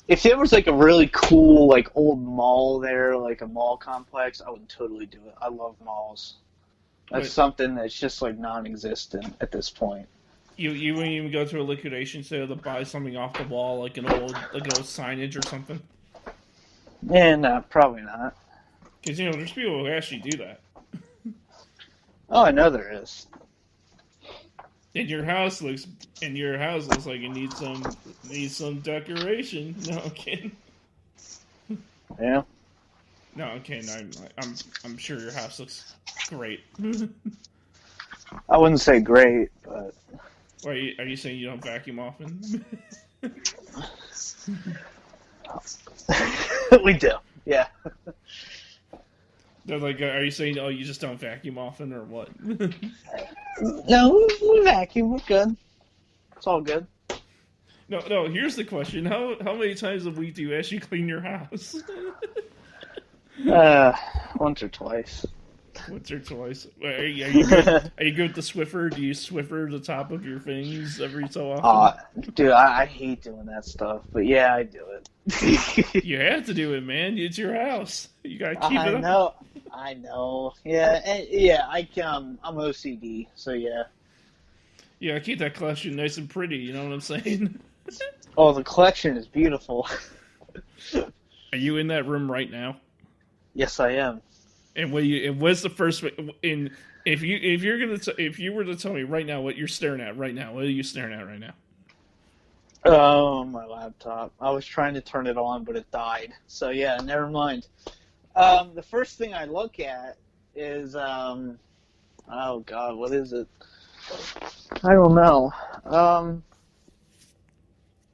if there was like a really cool like old mall there, like a mall complex, I would totally do it. I love malls. That's something that's just like non-existent at this point. You wouldn't even go to a liquidation sale to buy something off the wall, like an old signage or something? Yeah, no, probably not. Because there's people who actually do that. Oh, I know there is. And your house looks like it needs some decoration. No, I'm kidding. Yeah. No, I'm kidding. I'm sure your house looks great. I wouldn't say great, but. Are you saying you don't vacuum often? We do, yeah. They're like, are you saying, you just don't vacuum often, or what? No, we vacuum. We're good. It's all good. No. Here's the question: How many times a week do you actually clean your house? Once or twice. Once or twice. Are you good? Are you good with the Swiffer? Do you Swiffer the top of your things every so often? Dude, I hate doing that stuff, but yeah, I do it. You have to do it, man. It's your house. You gotta keep it up. I know. Yeah. I'm OCD, so yeah. Yeah, keep that collection nice and pretty. You know what I'm saying? Oh, the collection is beautiful. Are you in that room right now? Yes, I am. And what's the first? If you were to tell me right now what you're staring at right now, what are you staring at right now? Oh, my laptop. I was trying to turn it on, but it died. So yeah, never mind. The first thing I look at is oh God, what is it? I don't know.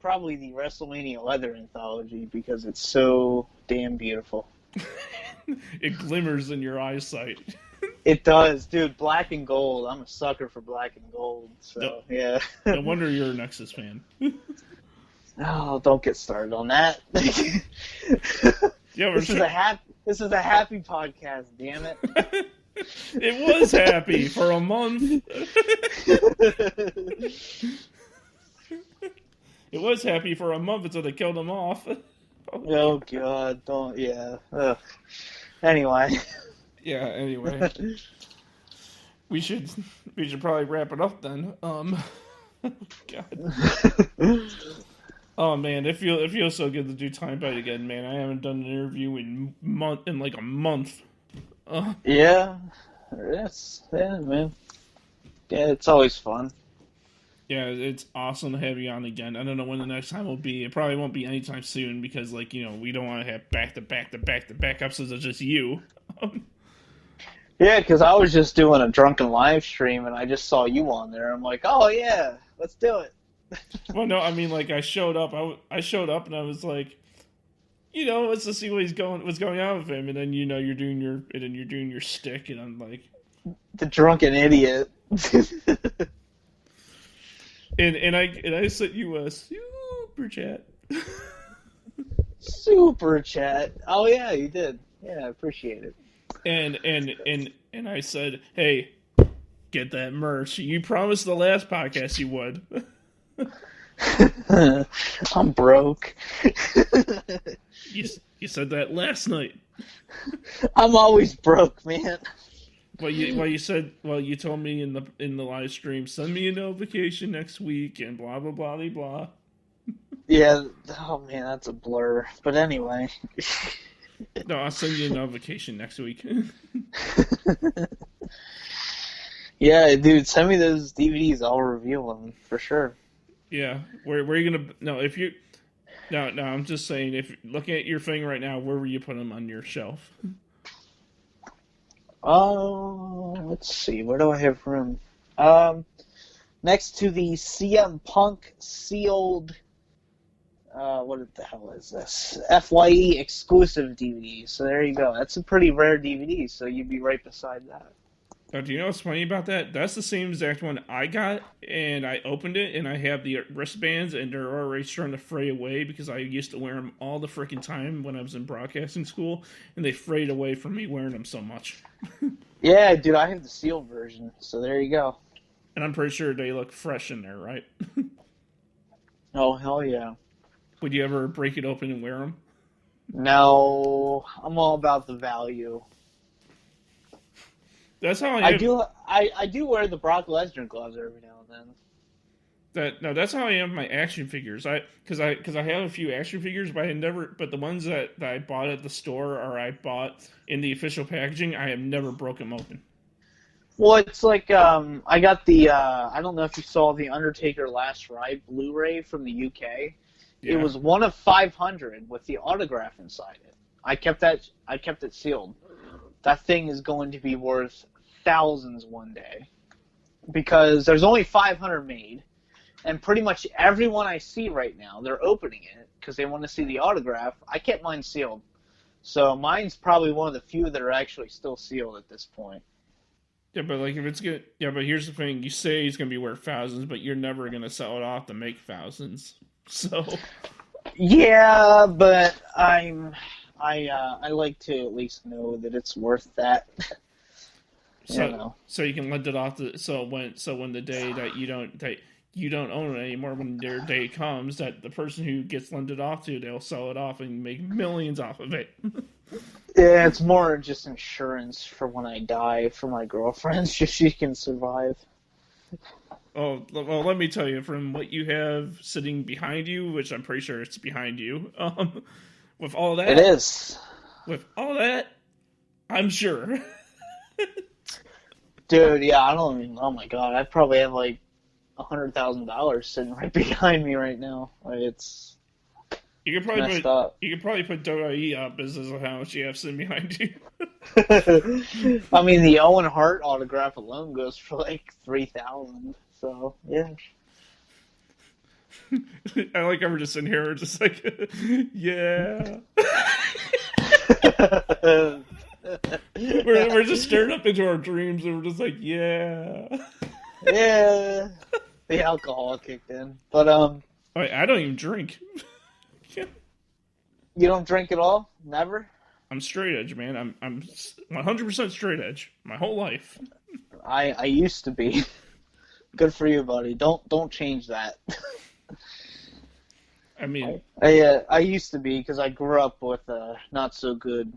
Probably the WrestleMania leather anthology because it's so damn beautiful. It glimmers in your eyesight. It does, dude. Black and gold. I'm a sucker for black and gold. No, So yeah. no wonder you're a Nexus fan. Oh, don't get started on that. Yeah, This is a happy podcast. Damn it. It was happy for a month. It was happy for a month until they killed him off. Oh God, don't. Yeah. Ugh. Anyway. Yeah. Anyway, we should probably wrap it up then. God. Oh man, it feels so good to do Timebite again, man. I haven't done an interview in like a month. Yeah. Yeah, man. Yeah, it's always fun. Yeah, it's awesome to have you on again. I don't know when the next time will be. It probably won't be anytime soon because, like, we don't want to have back to back to back to back episodes of just you. Yeah, because I was just doing a drunken live stream and I just saw you on there. I'm like, oh yeah, let's do it. Well, no, I mean, like, I showed up. I showed up and I was like, let's just see what's going on with him. And then you're doing your stick, and I'm like, the drunken idiot. and I sent you a super chat. Super chat. Oh yeah, you did. Yeah, I appreciate it. And I said, hey, get that merch. You promised the last podcast you would. I'm broke. You said that last night. I'm always broke, man. You told me in the live stream, send me a notification next week and blah blah blah blah blah. Yeah, oh man, that's a blur. But anyway. No, I'll send you a notification next week. Yeah, dude, send me those DVDs. I'll review them for sure. Yeah, where are you gonna? No, if you. No, I'm just saying. If looking at your thing right now, where will you put them on your shelf? Let's see. Where do I have room? Next to the CM Punk sealed. What the hell is this? FYE exclusive DVD. So there you go. That's a pretty rare DVD. So you'd be right beside that. Now, do you know what's funny about that? That's the same exact one I got, and I opened it, and I have the wristbands, and they're already starting to fray away because I used to wear them all the freaking time when I was in broadcasting school, and they frayed away from me wearing them so much. Yeah, dude, I have the sealed version, so there you go. And I'm pretty sure they look fresh in there, right? Oh, hell yeah. Would you ever break it open and wear them? No, I'm all about the value. That's how I am. I do wear the Brock Lesnar gloves every now and then. That's how I am with my action figures. Because I have a few action figures, but the ones that I bought at the store or I bought in the official packaging, I have never broken them open. Well, it's like I got the I don't know if you saw the Undertaker Last Ride Blu-ray from the UK. Yeah. It was one of 500 with the autograph inside it. I kept it sealed. That thing is going to be worth thousands one day because there's only 500 made, and pretty much everyone I see right now, they're opening it because they want to see the autograph. I kept mine sealed, so mine's probably one of the few that are actually still sealed at this point. Yeah, but like if it's good, yeah, but here's the thing: you say he's gonna be worth thousands, but you're never gonna sell it off to make thousands. So. Yeah, but I like to at least know that it's worth that. So you can lend it off when the day that you don't own it anymore, when their day comes, that the person who gets lended off to, they'll sell it off and make millions off of it. Yeah, it's more just insurance for when I die for my girlfriend, so she can survive. Oh, well, let me tell you, from what you have sitting behind you, which I'm pretty sure it's behind you, with all that... It is. With all that, I'm sure. Dude, yeah, I don't even... Oh, my God. I probably have, like, $100,000 sitting right behind me right now. Like, it's You could probably messed put up. .ie up as of how much you have sitting behind you. I mean, the Owen Hart autograph alone goes for like 3,000. So yeah. I like how we're just sitting here, we're just like, yeah. We're just staring up into our dreams, and we're just like, yeah. Yeah. The alcohol kicked in, but I don't even drink. you don't drink at all? Never? I'm straight edge, man. I'm 100% straight edge my whole life. I used to be. Good for you, buddy. Don't change that. I mean, I used to be because I grew up with a not so good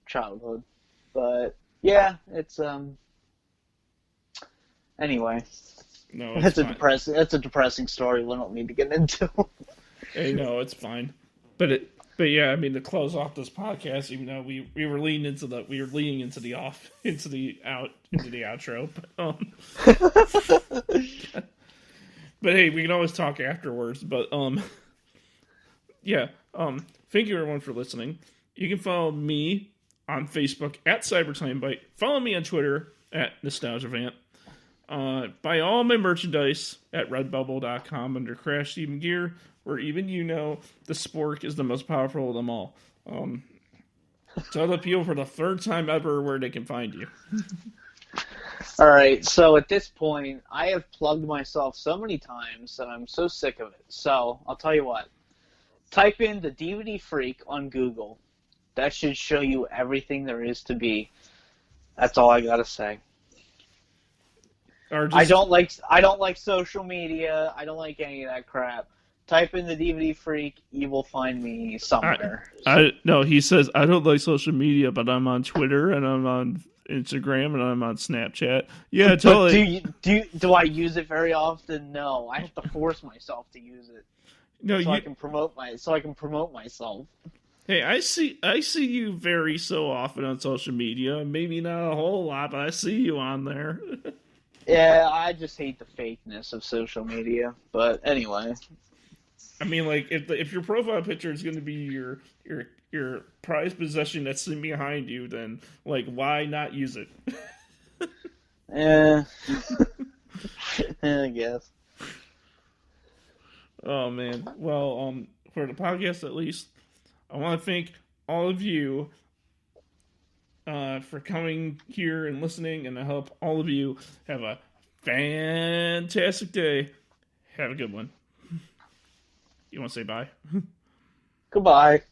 childhood, but yeah, it's anyway. no, it's fine. That's a depressing story we don't need to get into. Hey, no, it's fine. But yeah, I mean, to close off this podcast, even though we were leaning into the outro. But hey, we can always talk afterwards. But yeah, thank you everyone for listening. You can follow me on Facebook at Timebite. Follow me on Twitter at NostalgiaVant. Buy all my merchandise at redbubble.com under Crash Team Gear, where even the spork is the most powerful of them all. Tell the people for the third time ever where they can find you. All right, so at this point, I have plugged myself so many times that I'm so sick of it. So I'll tell you what. Type in the DVD Freak on Google. That should show you everything there is to be. That's all I gotta say. I don't like social media. I don't like any of that crap. Type in the DVD Freak, you will find me somewhere. No, he says I don't like social media, but I'm on Twitter and I'm on Instagram and I'm on Snapchat. Yeah, totally. Do I use it very often? No, I have to force myself to use it. No, I can promote myself. Hey, I see you very so often on social media. Maybe not a whole lot, but I see you on there. Yeah, I just hate the fakeness of social media. But anyway, I mean, like if your profile picture is going to be your prized possession that's sitting behind you, then like why not use it? Yeah, I guess. Oh man. Well, for the podcast at least, I want to thank all of you for coming here and listening, and I hope all of you have a fantastic day. Have a good one. You want to say bye? Goodbye.